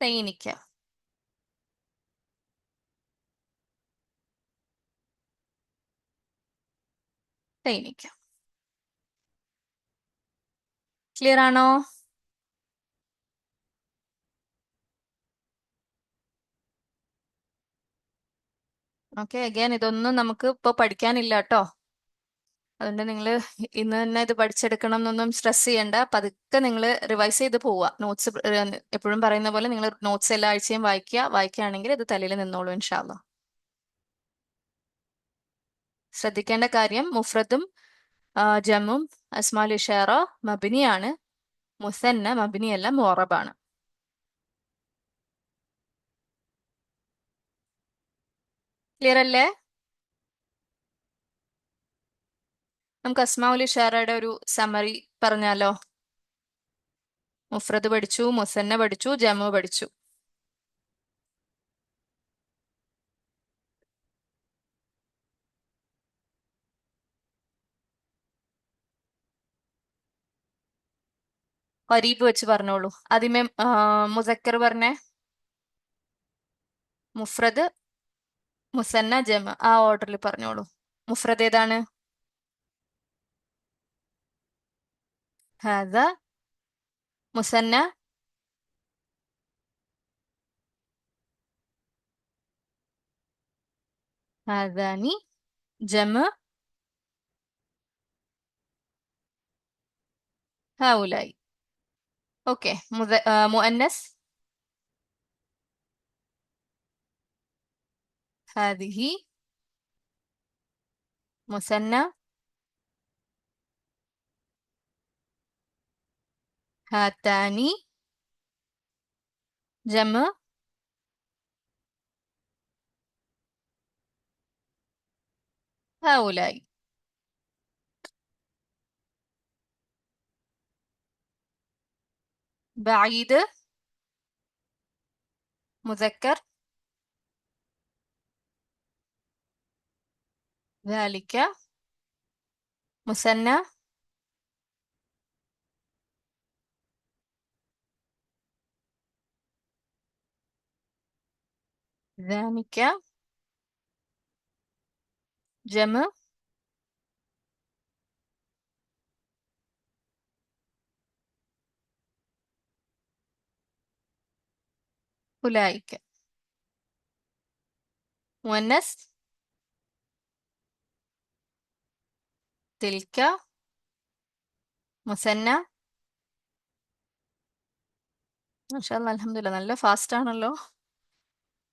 [SPEAKER 1] തൈനിക്ക. തൈനിക്ക. ക്ലിയർ ആണോ? ഓക്കെ, അഗൈൻ ഇതൊന്നും നമുക്ക് ഇപ്പൊ പഠിക്കാനില്ല കേട്ടോ. അതുകൊണ്ട് നിങ്ങൾ ഇന്ന് തന്നെ ഇത് പഠിച്ചെടുക്കണം എന്നൊന്നും സ്ട്രെസ് ചെയ്യണ്ട. പതുക്കെ നിങ്ങൾ റിവൈസ് ചെയ്ത് പോവുക. നോട്ട്സ് എപ്പോഴും പറയുന്ന പോലെ നിങ്ങൾ നോട്ട്സ് എല്ലാ ആഴ്ചയും വായിക്കുകയാണെങ്കിൽ ഇത് തലയിൽ നിന്നോളൂ ഇൻഷാല്ലാ. ശ്രദ്ധിക്കേണ്ട കാര്യം, മുഫ്രദും ജമ്മും അസ്മാൽ ഇഷാറ മബിനിയാണ്, മുസന്ന മബിനിയല്ല, മുഅറബാണ്. ക്ലിയർ അല്ലേ? നമുക്ക് അസ്മാഉൽ ഇഷാറയുടെ ഒരു സമറി പറഞ്ഞാലോ? മുഫ്രദ് പഠിച്ചു, മുസന്ന പഠിച്ചു, ജമു പഠിച്ചു. ഖരീബ് വെച്ച് പറഞ്ഞോളൂ. ആദ്യമേ മുസക്കർ പറഞ്ഞേ. മുഫ്രദ്, മുസന്ന, ജമ, ആ ഓർഡറിൽ പറഞ്ഞോളൂ. മുഫ്രദ് ഏതാണ്? ഹാദ. മുസന്ന? ഹാദാനി. ജമ? ഹൗലായി. ഓക്കെ, മുഅന്നസ്? ഹാദിഹി. മുസന്ന? ഹാത്താനി. ജമ ഹൗലായി. ബഈദ് മുദക്കർ. ذلك മുസന്ന. ذلك ജമ ഉലൈക. മുഅന്നസ് തിൽക. മുസന്ന. മാഷാ അല്ലാ, അൽഹംദുലില്ലാ, നല്ല ഫാസ്റ്റ് ആണല്ലോ.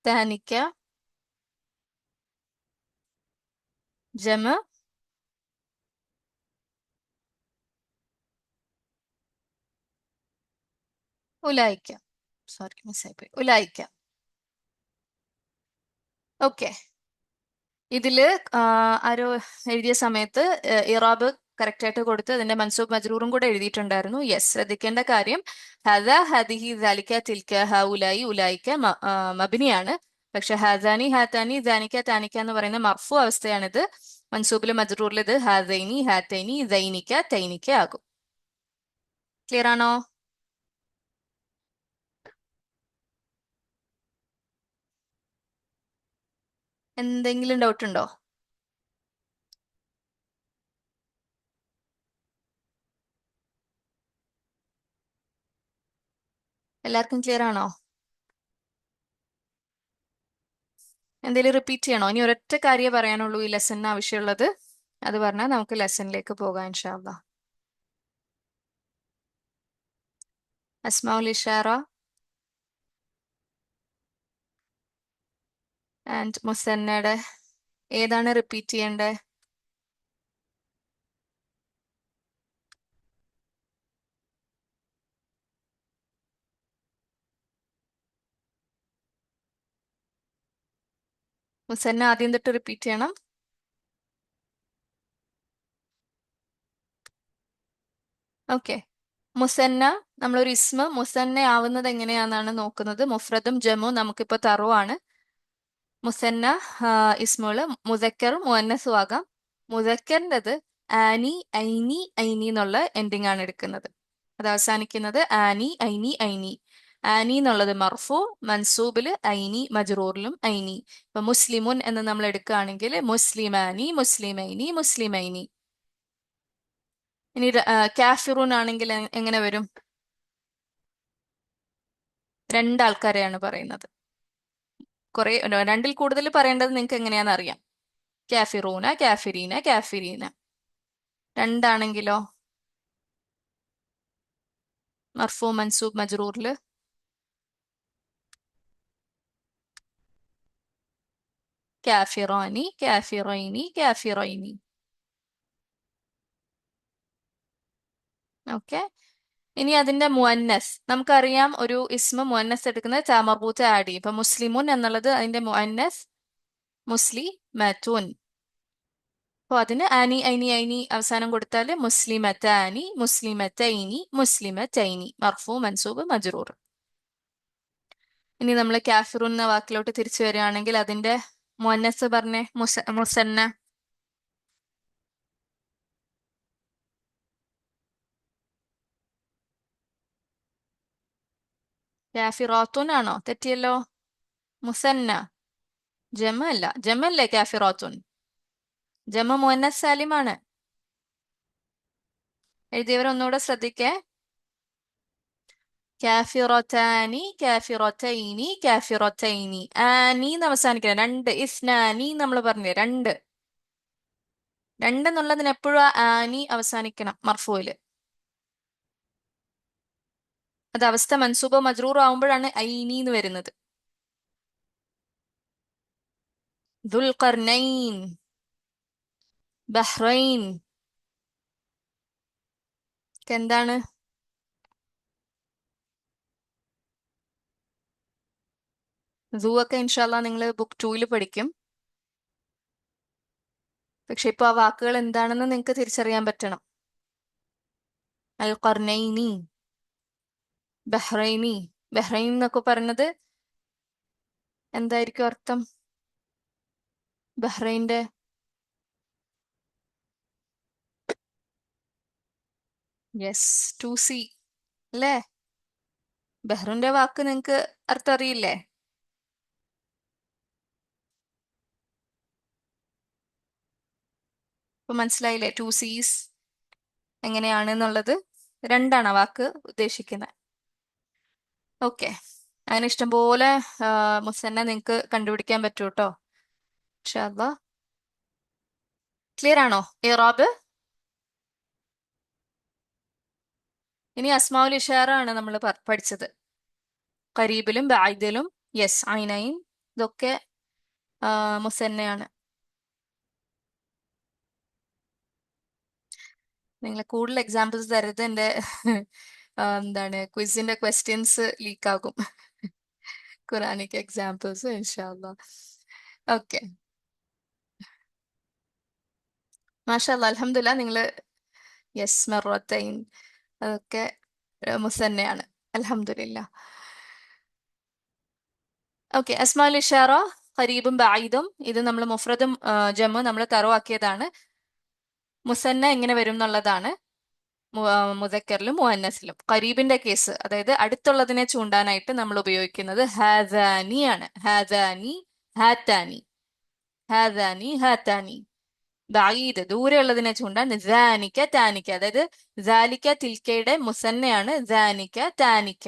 [SPEAKER 1] താനിക്ക. ജമ ഉലൈക. സോറി, മിസ്സായി പോയി. ഉലൈക. ഓക്കെ. ഇതില് ആരോ എഴുതിയ സമയത്ത് ഇറാബ് കറക്റ്റ് ആയിട്ട് കൊടുത്ത് അതിന്റെ മൻസൂബ് മജ്റൂറും കൂടെ എഴുതിയിട്ടുണ്ടായിരുന്നു. യെസ്, ശ്രദ്ധിക്കേണ്ട കാര്യം ഹദ, ഹദിഹി, ദാലിക, തിൽക, ഹൗലായി, ഉലായിക്ക മബിനിയാണ്. പക്ഷെ ഹദാനി, ഹാത്താനി, ദാനിക്ക, താനിക്ക എന്ന് പറയുന്ന മർഫു അവസ്ഥയാണിത്. മൻസൂബില് മജ്റൂറിൽ ഇത് ഹാദൈനി, ഹാത്തൈനി, ദൈനിക്ക, തൈനിക്ക ആകും. ക്ലിയർ ആണോ? എന്തെങ്കിലും ഡൗട്ട് ഉണ്ടോ? എല്ലാവർക്കും ക്ലിയർ ആണോ? എന്തെങ്കിലും റിപ്പീറ്റ് ചെയ്യണോ? ഇനി ഒരൊറ്റ കാര്യമേ പറയാനുള്ളൂ ഈ ലെസണിന് ആവശ്യമുള്ളത്. അത് പറഞ്ഞാൽ നമുക്ക് ലെസണിലേക്ക് പോകാം ഇൻഷാ അല്ലാ. അസ്മാഉൽ ഇഷാറ ആൻഡ് മുസന്നയുടെ ഏതാണ് റിപ്പീറ്റ് ചെയ്യേണ്ടത്? മുസന്ന ആദ്യം തൊട്ട് റിപ്പീറ്റ് ചെയ്യണം. ഓക്കെ. മുസന്ന, നമ്മളൊരു ഇസ്മ മുസന്ന ആവുന്നത് എങ്ങനെയാണെന്നാണ് നോക്കുന്നത്. മുഫ്രദും ജമും നമുക്കിപ്പോൾ തറുവാണ്. മുസന്ന ഇസ്മുകള് മുദക്കറും മുഅന്നസും ആകാം. മുദക്കറിൻ്റെത് ആനി, ഐനി, ഐനി എന്നുള്ള എൻഡിങ് ആണ് എടുക്കുന്നത്. അത് അവസാനിക്കുന്നത് ആനി, ഐനി, ഐനി. ആനി എന്നുള്ളത് മർഫു, മൻസൂബില് ഐനി, മജ്റൂറിലും ഐനി. ഇപ്പൊ മുസ്ലിമുൻ എന്ന് നമ്മൾ എടുക്കുകയാണെങ്കിൽ മുസ്ലിമാനി, മുസ്ലിമൈനി, മുസ്ലിമൈനി. ഇനി കാഫിറൂൻ ആണെങ്കിൽ എങ്ങനെ വരും? രണ്ടാൾക്കാരെയാണ് പറയുന്നത്. കുറെ രണ്ടിൽ കൂടുതൽ പറയേണ്ടത് നിങ്ങൾക്ക് എങ്ങനെയാണെന്ന് അറിയാം. കാഫിറൂന, കാഫിരീന, കാഫിരീന. രണ്ടാണെങ്കിലോ മർഫു, മൻസൂബ്, മജ്റൂറില് കാഫിറാനി, കാഫിറൈനി, കാഫിറൈനി. ഓക്കെ. ഇനി അതിന്റെ മുഅന്നസ് നമുക്കറിയാം. ഒരു ഇസ്മ മുഅന്നസ് എടുക്കുന്നത് ത മർബൂത്ത ആഡ് ചെയ്യും. ഇപ്പൊ മുസ്ലിമുൻ എന്നുള്ളത് അതിന്റെ മുഅന്നസ് മുസ്ലിമത്തുൻ. അപ്പോൾ അതിന് ആനി, ഐനി, ഐനി അവസാനം കൊടുത്താൽ മുസ്ലിമത്താനി, മുസ്ലിമത്തൈനി, മുസ്ലിമത്തൈനി. മർഫു, മൻസൂബ്, മജ്റൂർ. ഇനി നമ്മൾ കാഫിറുൻ എന്ന വാക്കിലോട്ട് തിരിച്ചു വരികയാണെങ്കിൽ അതിന്റെ മുഅന്നസ് പറഞ്ഞേ. മുസന്ന. കാഫിറാത്തുൻ ആണോ? തെറ്റിയല്ലോ. മുസന്ന. ജമ അല്ല. ജമല്ലേ കാഫിറാത്തുൻ? ജമ മുഅന്നസ് സാലിമാണ്. എഴുതിയവർ ഒന്നുകൂടെ ശ്രദ്ധിക്കേ. കാഫിറത്താനി, കാഫിറത്തൈനി, കാഫിറത്തൈനി. ആനി എന്ന് അവസാനിക്കണം. രണ്ട്. ഇസ്നാനി നമ്മൾ പറഞ്ഞില്ലേ, രണ്ട്. രണ്ടെന്നുള്ളതിന് എപ്പോഴും ആനി അവസാനിക്കണം മർഫൂല്. അത് അവസ്ഥ മൻസൂബോ മജ്റൂറോ ആവുമ്പോഴാണ് ഐനി എന്ന് വരുന്നത്. ദുൽഖർനൈൻ, ബഹ്റൈൻ. എന്താണ്? സൂ ഒക്കെ ഇൻഷാല്ല നിങ്ങൾ ബുക്ക് 2 പഠിക്കും. പക്ഷെ ഇപ്പൊ ആ വാക്കുകൾ എന്താണെന്ന് നിങ്ങൾക്ക് തിരിച്ചറിയാൻ പറ്റണം. അൽ ഖർനൈനി, ബഹ്റൈനി. ബഹ്റൈൻ എന്നൊക്കെ പറഞ്ഞത് എന്തായിരിക്കും അർത്ഥം? ബഹ്റൈന്റെ യെസ്, ടു സി അല്ലേ? ബഹ്റിന്റെ വാക്ക് നിങ്ങക്ക് അർത്ഥം അറിയില്ലേ? ഇപ്പൊ മനസ്സിലായില്ലേ ടു സീസ് എങ്ങനെയാണ് എന്നുള്ളത്? രണ്ടാണ് ആ വാക്ക് ഉദ്ദേശിക്കുന്നത്. ഓക്കെ, അങ്ങനെ ഇഷ്ടംപോലെ മുസന്ന നിങ്ങക്ക് കണ്ടുപിടിക്കാൻ പറ്റൂ കേട്ടോ. ഇൻഷാല്ലാ. ക്ലിയർ ആണോ ഇറാബ്? ഇനി അസ്മാഉൽ ഇഷാറ ആണ് നമ്മൾ പഠിച്ചത്. ഖരീബിലും ബഅീദിലും യെസ്, ഐനൈൻ ഇതൊക്കെ മുസന്നയാണ്. നിങ്ങൾ കൂടുതൽ എക്സാമ്പിൾസ് തരരുത്, എന്റെ എന്താണ് ക്വിസിന്റെ ക്വസ്റ്റ്യൻസ് ലീക്ക് ആകും. ഖുറാനിക് എക്സാമ്പിൾസ് ഇൻഷാല്ലാ. ഓക്കെ, മാഷാല്ലാ അൽഹംദുലില്ലാ. നിങ്ങള് യെസ് മറത്തൈൻ അതൊക്കെ മുസന്നയാണ്. അൽഹംദുലില്ലാ. ഓക്കെ, അസ്മാഉൽ ഇഷാറ ഖരീബും ബഈദും ഇത് നമ്മൾ മുഫ്രദും ജമു നമ്മൾ തറവാക്കിയതാണ്. മുസന്ന എങ്ങനെ വരും എന്നുള്ളതാണ് മുദക്കറിലും മുഅന്നസിലും. ഖരീബിന്റെ കേസ്, അതായത് അടുത്തുള്ളതിനെ ചൂണ്ടാനായിട്ട് നമ്മൾ ഉപയോഗിക്കുന്നത് ഹാദാനി ആണ്. ഹാദാനി, ഹാത്താനി. ഹാദാനി, ഹാത്താനി. ബഈദ് ദൂരെയുള്ളതിനെ ചൂണ്ടാൻ ദാനിക, താനിക. അതായത് ദാലിക തിൽക്കയുടെ മുസന്നയാണ് ദാനിക, താനിക.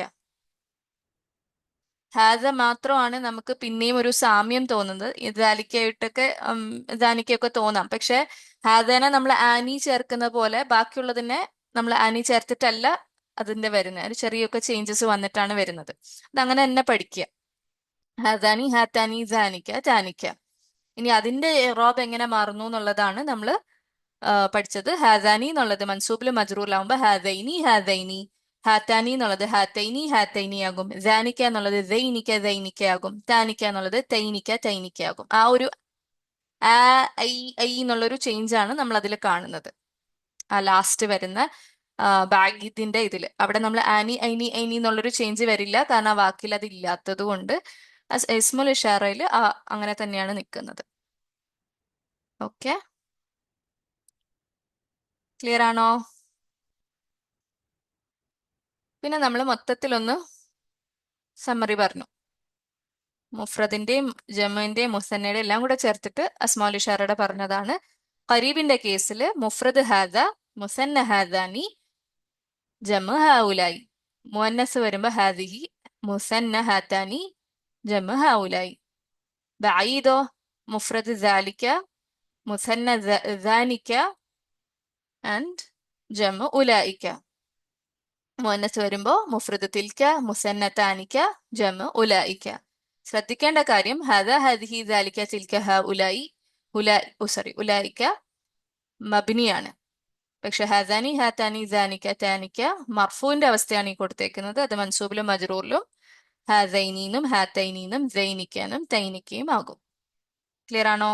[SPEAKER 1] ഹാദ മാത്രമാണ് നമുക്ക് പിന്നെയും ഒരു സാമ്യം തോന്നുന്നത്. ദാലിക്കയായിട്ടൊക്കെ ദാനിക്കയൊക്കെ തോന്നാം. പക്ഷെ ഹാദനെ നമ്മൾ ആനി ചേർക്കുന്ന പോലെ ബാക്കിയുള്ളതിനെ നമ്മൾ ആനി ചേർത്തിട്ടല്ല അതിന്റെ വരുന്നത്. ഒരു ചെറിയൊക്കെ ചേഞ്ചസ് വന്നിട്ടാണ് വരുന്നത്. അതങ്ങനെ തന്നെ പഠിക്കുക. ഹാദാനി, ഹാത്താനി, ദാനിക്ക, താനിക്ക. ഇനി അതിന്റെ ഇറാബ് എങ്ങനെ മാറുന്നു എന്നുള്ളതാണ് നമ്മൾ പഠിച്ചത്. ഹാദാനി എന്നുള്ളത് മൻസൂബിൽ മജ്റൂറിലാവുമ്പോ ഹാദൈനി, ഹാദൈനി. ഹാത്താനി എന്നുള്ളത് ഹാത്തൈനി, ഹാത്തൈനി ആകും. ജാനിക്ക എന്നുള്ളത് ദൈനിക്ക, ദൈനിക്ക ആകും. താനിക്ക എന്നുള്ളത് തൈനിക്ക, തൈനിക്ക ആകും. ആ ഒരു ആ ഐ ഐ എന്നുള്ളൊരു ചേഞ്ച് ആണ് നമ്മൾ അതിൽ കാണുന്നത്. ആ ലാസ്റ്റ് വരുന്ന ബാഗിദിന്റെ ഇതിൽ അവിടെ നമ്മൾ ആനി, ഐനി, ഐനി എന്നുള്ളൊരു ചേഞ്ച് വരില്ല. കാരണം ആ വാക്കിൽ അത് ഇല്ലാത്തത് കൊണ്ട് ഇസ്മുൽ ഇഷാറയിൽ അങ്ങനെ തന്നെയാണ് നിൽക്കുന്നത്. ഓക്കെ, ക്ലിയർ ആണോ? പിന്നെ നമ്മൾ മൊത്തത്തിലൊന്ന് സമ്മറി പറഞ്ഞു. മുഫ്രദിന്റെയും ജമുവിന്റെയും മുസന്നയുടെയും എല്ലാം കൂടെ ചേർത്തിട്ട് അസ്മാഉൽ ഇഷാറയുടെ പറഞ്ഞതാണ്. ഖരീബിന്റെ കേസിൽ മുഫ്രദ് ഹാദ, മുസന്ന ഹാദാനി, ജമു ഹാഉലായി. മുഅന്നസ് വരുമ്പോ ഹാദിഹി, മുസന്ന ഹാത്താനി, ജമു ഹാഉലായി. ബഈദോ മുഫ്രദ് ദാലിക, മുസന്ന ദാനിക ആൻഡ് ജമു ഉലായിക. മുഅന്നസ് വരുമ്പോ മുഫ്രദ് തിൽക, മുസന്ന താനിക, ജമു ഉലായിക. ശ്രദ്ധിക്കേണ്ട കാര്യം ഹദ, ഹദിഹി, ദാലിക, തിൽക, ഹഉലായി, സോറി ഉലായിക മബ്നിയാണ്. പക്ഷെ ഹദാനി, ഹാത്താനി, ദാനിക, താനിക മർഫൂന്റെ അവസ്ഥയാണ് ഈ കൊടുത്തേക്കുന്നത്. അത് മൻസൂബിലും മജ്റൂറിലും ഹാദൈനീന്നും ഹാത്തൈനീന്നും ദൈനിക്കാനും തൈനിക്കയും ആകും. ക്ലിയർ ആണോ?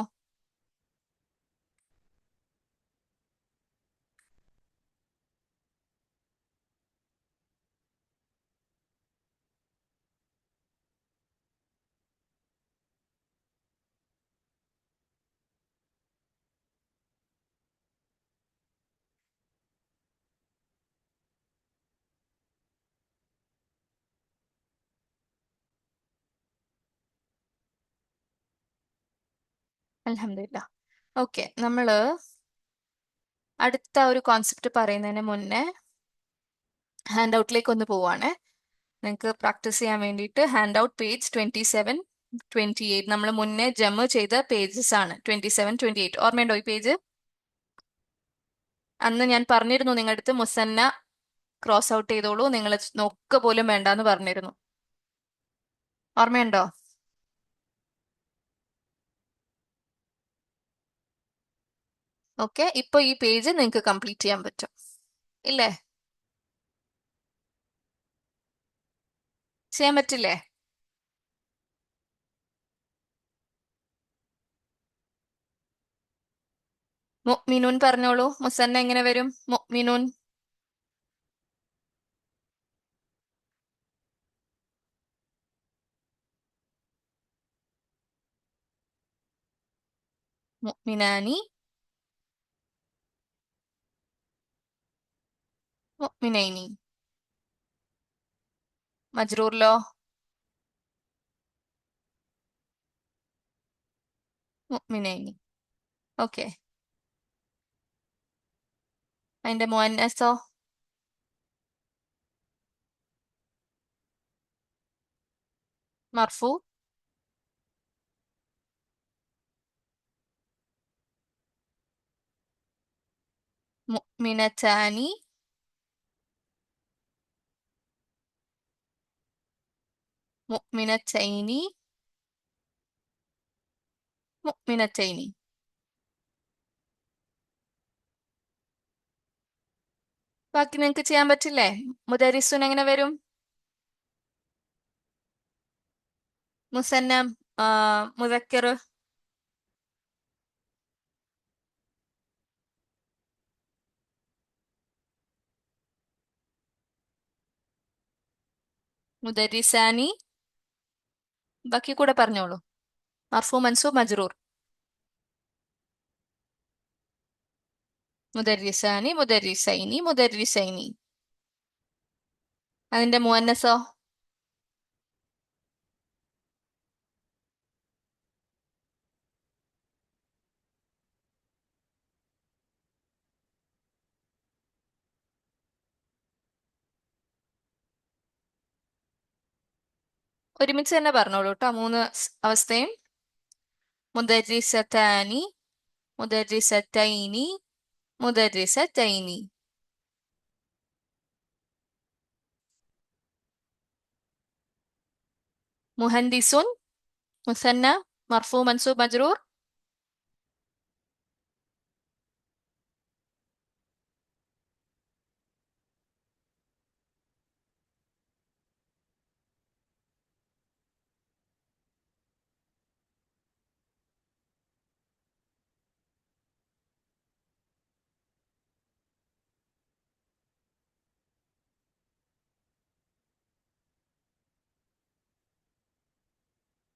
[SPEAKER 1] അൽഹംദുലില്ലാ. ഓക്കെ, നമ്മള് അടുത്ത ഒരു കോൺസെപ്റ്റ് പറയുന്നതിന് മുന്നേ ഹാൻഡ് ഔട്ടിലേക്ക് ഒന്ന് പോവാണ്. നിങ്ങൾക്ക് പ്രാക്ടീസ് ചെയ്യാൻ വേണ്ടിയിട്ട് ഹാൻഡ് ഔട്ട് പേജ് 27, 28 നമ്മൾ മുന്നേ ജമ ചെയ്ത പേജസ് ആണ്. 27, 28 ഓർമ്മയുണ്ടോ ഈ പേജ്? അന്ന് ഞാൻ പറഞ്ഞിരുന്നു നിങ്ങളുടെ അടുത്ത് മുസന്ന ക്രോസ് ഔട്ട് ചെയ്തോളൂ, നിങ്ങൾ നോക്ക പോലും വേണ്ടാന്ന് പറഞ്ഞിരുന്നു. ഓർമ്മയുണ്ടോ? ഓക്കെ, ഇപ്പൊ ഈ പേജ് നിങ്ങൾക്ക് കംപ്ലീറ്റ് ചെയ്യാൻ പറ്റും ഇല്ലേ? ചെയ്യാൻ പറ്റില്ലേ? മുഅ്മിനൂൻ പറഞ്ഞോളൂ. മുസന്ന എങ്ങനെ വരും? മുഅ്മിനൂൻ. മുഅ്മിനാനി. മുഅ്മിനൈനി. മജ്റൂറിലോ? മുഅ്മിനൈനി. ഓക്കെ. അതിന്റെ മുഅന്നസോ? മർഫു. മുഅ്മിനതാനി. മുഅ്മിനത്തൈനി. മുഅ്മിനത്തൈനി. ബാക്കി നിങ്ങക്ക് ചെയ്യാൻ പറ്റില്ലേ? മുദരിസുൻ എങ്ങനെ വരും? മുസന്ന, മുദക്കർ. മുദരിസാനി. ബാക്കി കൂടെ പറഞ്ഞോളൂ. മർഫു, മൻസൂബ്, മജ്റൂർ. മുദരിസാനി, മുദരിസൈനി, മുദരിസൈനി. അതിന്റെ മുഅന്നസോ? ഒരുമിച്ച് തന്നെ പറഞ്ഞോളൂ കേട്ടോ, മൂന്ന് അവസ്ഥയും. മുദരിസതാനി, മുദരിസതൈനി, മുദരിസതൈനി. മുഹന്ദിസുൻ. മുസന്ന. മർഫു, മൻസൂബ്, മജ്റൂർ.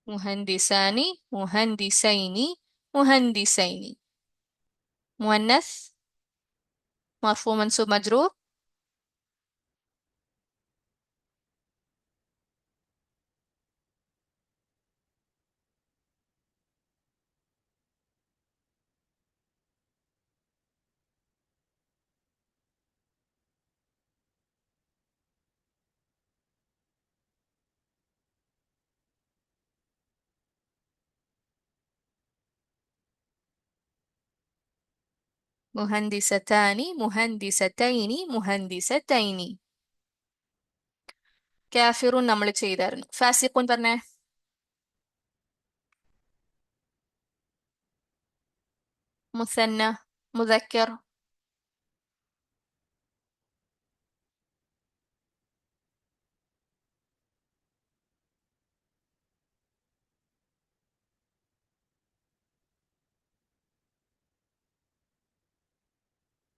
[SPEAKER 1] മുഹന്ദിസാനി, മുഹന്ദിസൈനി, മുഹന്ദിസൈനി. മുഅന്നസ്. മർഫു, മൻസൂബ്, മജ്റൂർ. മുഹന്ദിസതാനി, മുഹന്ദിസതൈനി, മുഹന്ദിസതൈനി. കാഫിറൂൻ നമ്മൾ ചെയ്തായിരുന്നു. ഫാസിഖൂൻ പറഞ്ഞേ. മുസന്ന. മുദക്കർ.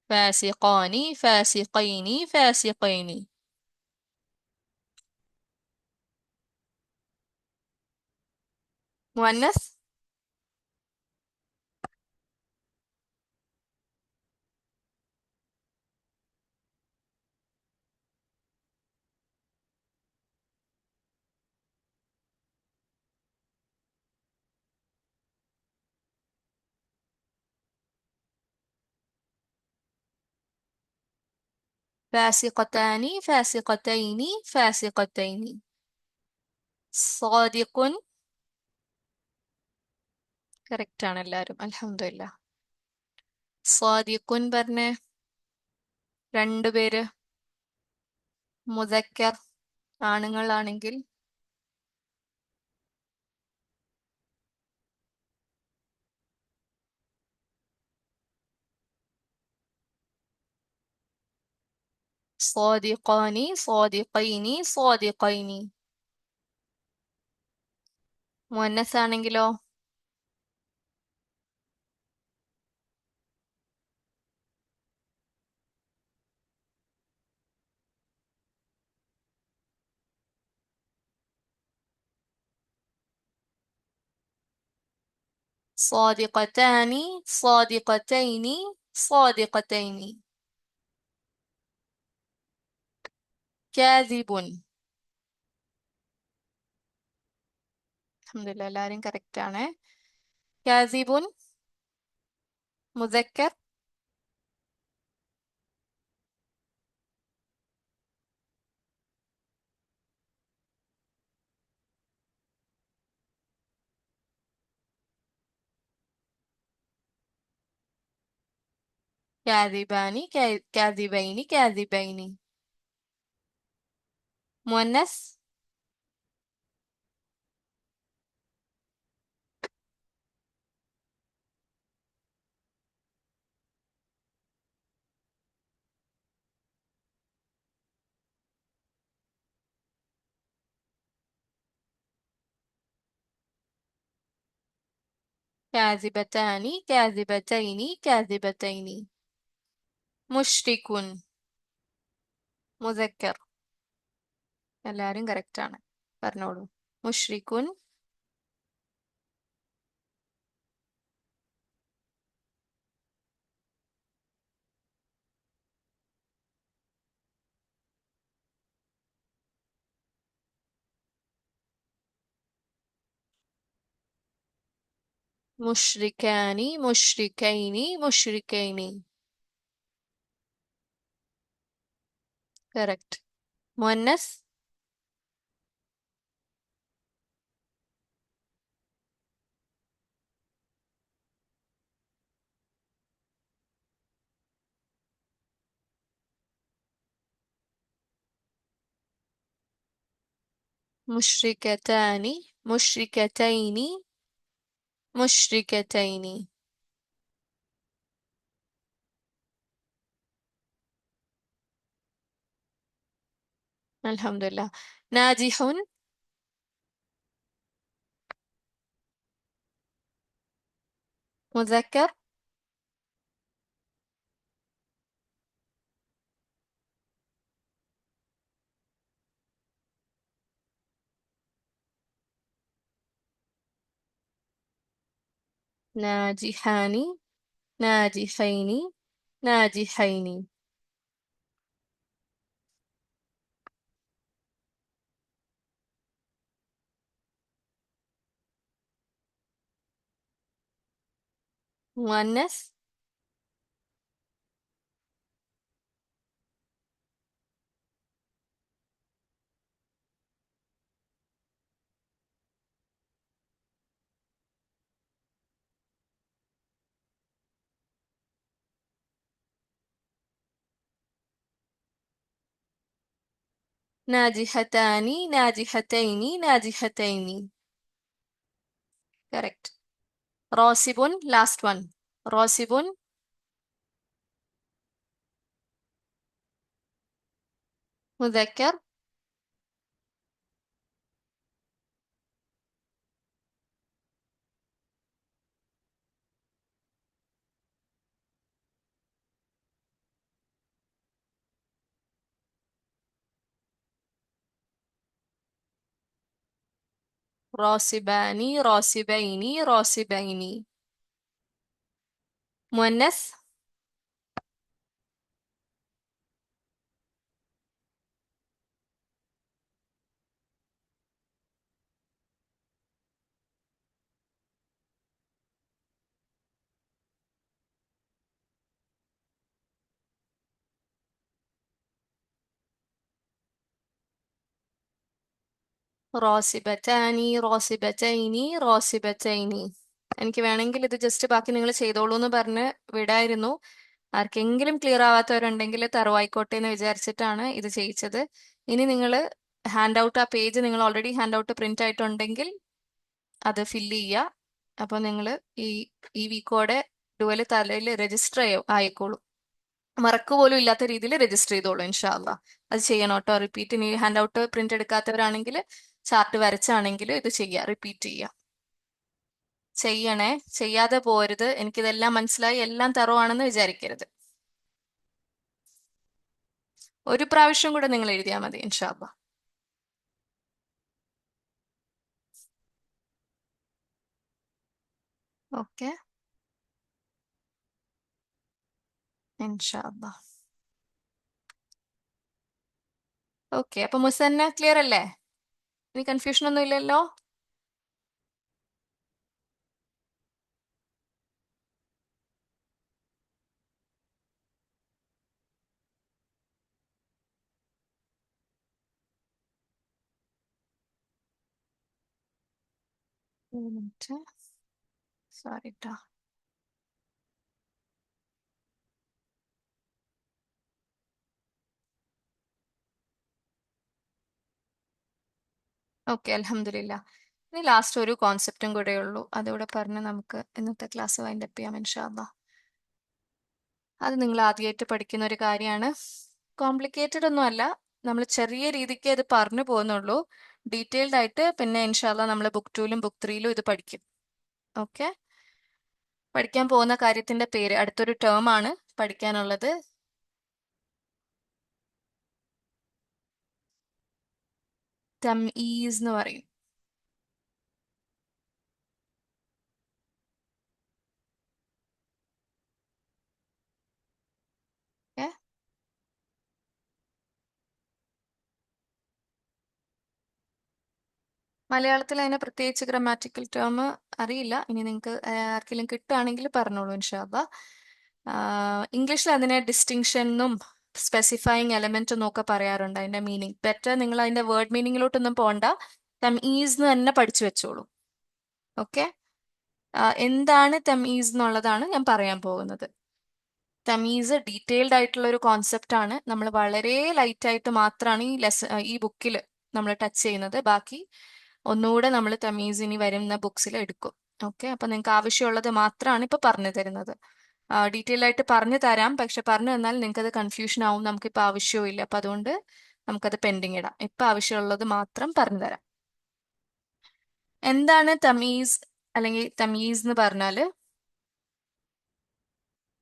[SPEAKER 1] ഫാസിഖാനി, ഫാസിഖൈനി, ഫാസിഖൈനി. മുഅന്നസ്. ഫാസിഖത്താനി, ഫാസിഖത്തൈനി, ഫാസിഖത്തൈനി. സാദിഖുൻ. കറക്റ്റ് ആണ് എല്ലാവരും, അൽഹംദുലില്ലാ. സാദിഖുൻ പറഞ്ഞേ. രണ്ടുപേര്. മുദക്കർ ആണുങ്ങളാണെങ്കിൽ. സാദിഖാനി, സാദിഖൈനി, സാദിഖൈനി. മുഅന്നസ് ആണെങ്കിലോ? صادقتان صادقتين صادقتين. كاذب. الحمد لله എല്ലാവരും കറക്റ്റ് ആണ്. كاذب مذكر. كاذبان كاذبين كاذبين. مؤنث. كاذبتان كاذبتين كاذبتين. مشرك مذكر. എല്ലാവരും കറക്റ്റ് ആണ്. പറഞ്ഞോളൂ. മുഷ്രിക്കുൻ. മുഷ്രിക്കാനി മുഷ്രിക്കൈനി മുഷ്രിക്കൈനി. കറക്റ്റ്. മുഅന്നസ്. മുഷ്രിക്കതാനി മുഷ്രിക്കതൈനി മുഷ്രിക്കതൈനി. അൽഹംദുലില്ലാ. നാജിഹുൻ. മുദക്കർ. നാജിഹാനി നാജിഹൈനി നാജിഹൈനി. മുഅന്നസ്. നാജിഹതാനി നാജിഹതൈനി നാജിഹതൈനി. കറക്റ്റ്. റോസിബുൻ. Last one. റോസിബുൻ. മുദക്കർ. റോസിബാനി റോസിബൈനി റോസിബൈനി. മുഅന്നസ്. റോസിബറ്റാനി റോസിബറ്റൈനി റോസിബറ്റൈനി. എനിക്ക് വേണമെങ്കിൽ ഇത് ജസ്റ്റ് ബാക്കി നിങ്ങൾ ചെയ്തോളൂ എന്ന് പറഞ്ഞ് വിടായിരുന്നു. ആർക്കെങ്കിലും ക്ലിയർ ആവാത്തവരുണ്ടെങ്കിൽ തറവായിക്കോട്ടെ എന്ന് വിചാരിച്ചിട്ടാണ് ഇത് ചെയ്യിച്ചത്. ഇനി നിങ്ങൾ ഹാൻഡ് ഔട്ട്, ആ പേജ് നിങ്ങൾ ഓൾറെഡി ഹാൻഡ് ഔട്ട് പ്രിന്റ് ആയിട്ടുണ്ടെങ്കിൽ അത് ഫില്ല് ചെയ്യുക. അപ്പോൾ നിങ്ങൾ ഈ ഈ വീക്കോടെ ഡുവൽ തലയിൽ രജിസ്റ്റർ ആയിക്കോളൂ. മറക്ക് പോലും ഇല്ലാത്ത രീതിയിൽ രജിസ്റ്റർ ചെയ്തോളൂ ഇൻഷാ അല്ലാ. അത് ചെയ്യണം കേട്ടോ. റിപ്പീറ്റ്. ഇനി ഹാൻഡ് ഔട്ട് പ്രിന്റ് എടുക്കാത്തവരാണെങ്കിൽ ചാർട്ട് വരച്ചാണെങ്കിൽ ഇത് ചെയ്യുക, റിപ്പീറ്റ് ചെയ്യുക. ചെയ്യണേ, ചെയ്യാതെ പോരുത്. എനിക്കിതെല്ലാം മനസ്സിലായി, എല്ലാം തറവാണെന്ന് വിചാരിക്കരുത്. ഒരു പ്രാവശ്യം കൂടെ നിങ്ങൾ എഴുതിയാൽ മതി ഇൻഷാ അല്ലാ. ഓക്കെ, ഇൻഷാ അല്ലാ. ഓക്കെ, അപ്പൊ മുസന്ന ക്ലിയർ അല്ലേ? ഇനി കൺഫ്യൂഷൻ ഒന്നും ഇല്ലല്ലോ? ഒരു മിനിറ്റ്, സോറി ട്ടാ. ഓക്കെ, അൽഹംദുലില്ലാ. ഇനി ലാസ്റ്റ് ഒരു കോൺസെപ്റ്റും കൂടെ ഉള്ളൂ, അതുകൂടെ പറഞ്ഞ് നമുക്ക് ഇന്നത്തെ ക്ലാസ് വൈൻഡപ്പ് ചെയ്യാം ഇൻഷാ അല്ലാ. അത് നിങ്ങൾ ആദ്യമായിട്ട് പഠിക്കുന്ന ഒരു കാര്യമാണ്. കോംപ്ലിക്കേറ്റഡ് ഒന്നും അല്ല, നമ്മൾ ചെറിയ രീതിക്ക് അത് പറഞ്ഞു പോകുന്നുള്ളൂ. ഡീറ്റെയിൽഡ് ആയിട്ട് പിന്നെ ഇൻഷാ അല്ലാ നമ്മൾ ബുക്ക് 2-ലും ബുക്ക് 3-ലും ഇത് പഠിക്കും. ഓക്കെ, പഠിക്കാൻ പോകുന്ന കാര്യത്തിന്റെ പേര്, അടുത്തൊരു ടേം ആണ് പഠിക്കാനുള്ളത്. തംഈസ് എന്ന് പറയും. ഓക്കെ, മലയാളത്തിൽ അതിനെ പ്രത്യേകിച്ച് ഗ്രാമാറ്റിക്കൽ ടേം അറിയില്ല. ഇനി നിങ്ങൾക്ക് ആർക്കെങ്കിലും കിട്ടുകയാണെങ്കിൽ പറഞ്ഞോളൂ ഇൻഷാ അല്ലാ. ഇംഗ്ലീഷിൽ അതിനെ ഡിസ്റ്റിങ്ഷൻ എന്നും സ്പെസിഫൈങ് എലമെന്റ് എന്നും ഒക്കെ പറയാറുണ്ട്. അതിന്റെ മീനിങ് ബെറ്റർ നിങ്ങൾ അതിന്റെ വേർഡ് മീനിങ്ങിലോട്ടൊന്നും പോണ്ട, തംഈസ് എന്ന് തന്നെ പഠിച്ചു വെച്ചോളൂ. ഓക്കെ, എന്താണ് തംഈസ് എന്നുള്ളതാണ് ഞാൻ പറയാൻ പോകുന്നത്. തമീസ് ഡീറ്റെയിൽഡ് ആയിട്ടുള്ള ഒരു കോൺസെപ്റ്റ് ആണ്. നമ്മൾ വളരെ ലൈറ്റ് ആയിട്ട് മാത്രമാണ് ഈ ബുക്കിൽ നമ്മൾ ടച്ച് ചെയ്യുന്നത്. ബാക്കി ഒന്നുകൂടെ നമ്മൾ തമീസ് ഇനി വരുന്ന ബുക്സിൽ എടുക്കും. ഓക്കെ, അപ്പൊ നിങ്ങൾക്ക് ആവശ്യമുള്ളത് മാത്രമാണ് ഇപ്പൊ പറഞ്ഞു തരുന്നത്. ഡീറ്റെയിൽ ആയിട്ട് പറഞ്ഞു തരാം, പക്ഷെ പറഞ്ഞു തന്നാൽ നിങ്ങൾക്ക് അത് കൺഫ്യൂഷൻ ആവും. നമുക്കിപ്പോൾ ആവശ്യവും ഇല്ല, അപ്പൊ അതുകൊണ്ട് നമുക്കത് പെൻഡിങ് ഇടാം. ഇപ്പൊ ആവശ്യമുള്ളത് മാത്രം പറഞ്ഞു തരാം. എന്താണ് തമീസ് അല്ലെങ്കിൽ തമീസ് എന്ന് പറഞ്ഞാല്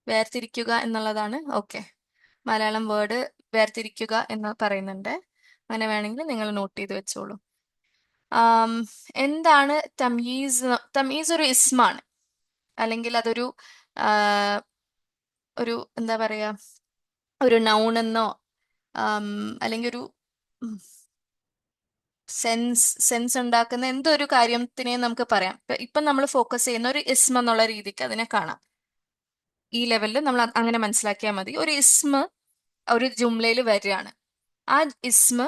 [SPEAKER 1] വേർതിരിക്കുക എന്നുള്ളതാണ്. ഓക്കെ, മലയാളം വേർഡ് വേർതിരിക്കുക എന്ന് പറയുന്നുണ്ട്. അങ്ങനെ വേണമെങ്കിൽ നിങ്ങൾ നോട്ട് ചെയ്ത് വെച്ചോളൂ. ആം, എന്താണ് തമീസ്? തമീസ് ഒരു ഇസ്മാണ്, അല്ലെങ്കിൽ അതൊരു ആ, ഒരു എന്താ പറയാ, ഒരു നൗൺ എന്നോ അല്ലെങ്കിൽ ഒരു സെൻസ് ഉണ്ടാക്കുന്ന എന്തോ ഒരു കാര്യത്തിനെ നമുക്ക് പറയാം. ഇപ്പൊ നമ്മൾ ഫോക്കസ് ചെയ്യുന്ന ഒരു ഇസ്മ എന്നുള്ള രീതിക്ക് അതിനെ കാണാം. ഈ ലെവലിൽ നമ്മൾ അങ്ങനെ മനസ്സിലാക്കിയാൽ മതി. ഒരു ഇസ്മ ഒരു ജുംലയിൽ വരികയാണ്, ആ ഇസ്മ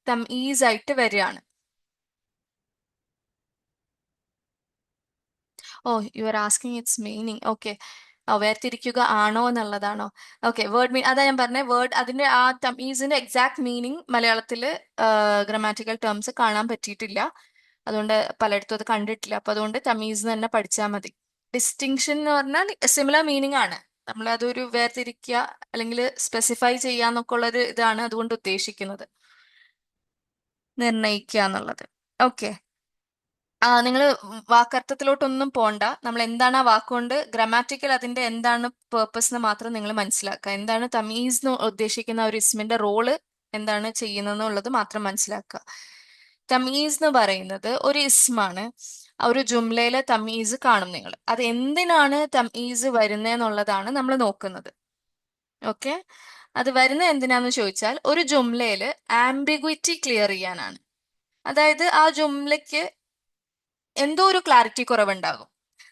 [SPEAKER 1] തംഈസ് ആയിട്ട് വരികയാണ്. Oh, you are asking its meaning. Okay, വേർതിരിക്കുക ആണോ എന്നുള്ളതാണോ? ഓക്കെ, വേർഡ് അതാ ഞാൻ പറഞ്ഞ വേർഡ്, അതിന്റെ ആ തമീസിന്റെ എക്സാക്ട് മീനിങ് മലയാളത്തിൽ ഗ്രാമാറ്റിക്കൽ ടേംസ് കാണാൻ പറ്റിയിട്ടില്ല. അതുകൊണ്ട് പലയിടത്തും അത് കണ്ടിട്ടില്ല. അപ്പൊ അതുകൊണ്ട് തമീസ് തന്നെ പഠിച്ചാൽ മതി. ഡിസ്റ്റിങ്ഷൻ എന്ന് പറഞ്ഞാൽ സിമിലർ മീനിങ് ആണ്. നമ്മൾ അതൊരു വേർതിരിക്കുക അല്ലെങ്കിൽ സ്പെസിഫൈ ചെയ്യാന്നൊക്കെ ഉള്ളൊരു ഇതാണ് അതുകൊണ്ട് ഉദ്ദേശിക്കുന്നത്, നിർണയിക്കുക എന്നുള്ളത്. ഓക്കെ, നിങ്ങൾ വാക്കർത്ഥത്തിലോട്ടൊന്നും പോണ്ട. നമ്മൾ എന്താണ് ആ വാക്കുകൊണ്ട് ഗ്രാമാറ്റിക്കൽ അതിന്റെ എന്താണ് പേർപ്പസ് എന്ന് മാത്രം നിങ്ങൾ മനസ്സിലാക്കുക. എന്താണ് തമീസ് എന്ന് ഉദ്ദേശിക്കുന്ന ഒരു ഇസ്മിന്റെ റോള് എന്താണ് ചെയ്യുന്നതെന്നുള്ളത് മാത്രം മനസ്സിലാക്കുക. തമീസ് എന്ന് പറയുന്നത് ഒരു ഇസ്മാണ്. ഒരു ജുംലയിലെ തമീസ് കാണും നിങ്ങൾ. അത് എന്തിനാണ് തമീസ് വരുന്നതെന്നുള്ളതാണ് നമ്മൾ നോക്കുന്നത്. ഓക്കെ, അത് വരുന്നത് എന്തിനാന്ന് ചോദിച്ചാൽ ഒരു ജുംലയില് ആംബിഗ്വിറ്റി ക്ലിയർ ചെയ്യാനാണ്. അതായത് ആ ജുംലയ്ക്ക് എന്തോ ഒരു ക്ലാരിറ്റി കുറവുണ്ടാകും.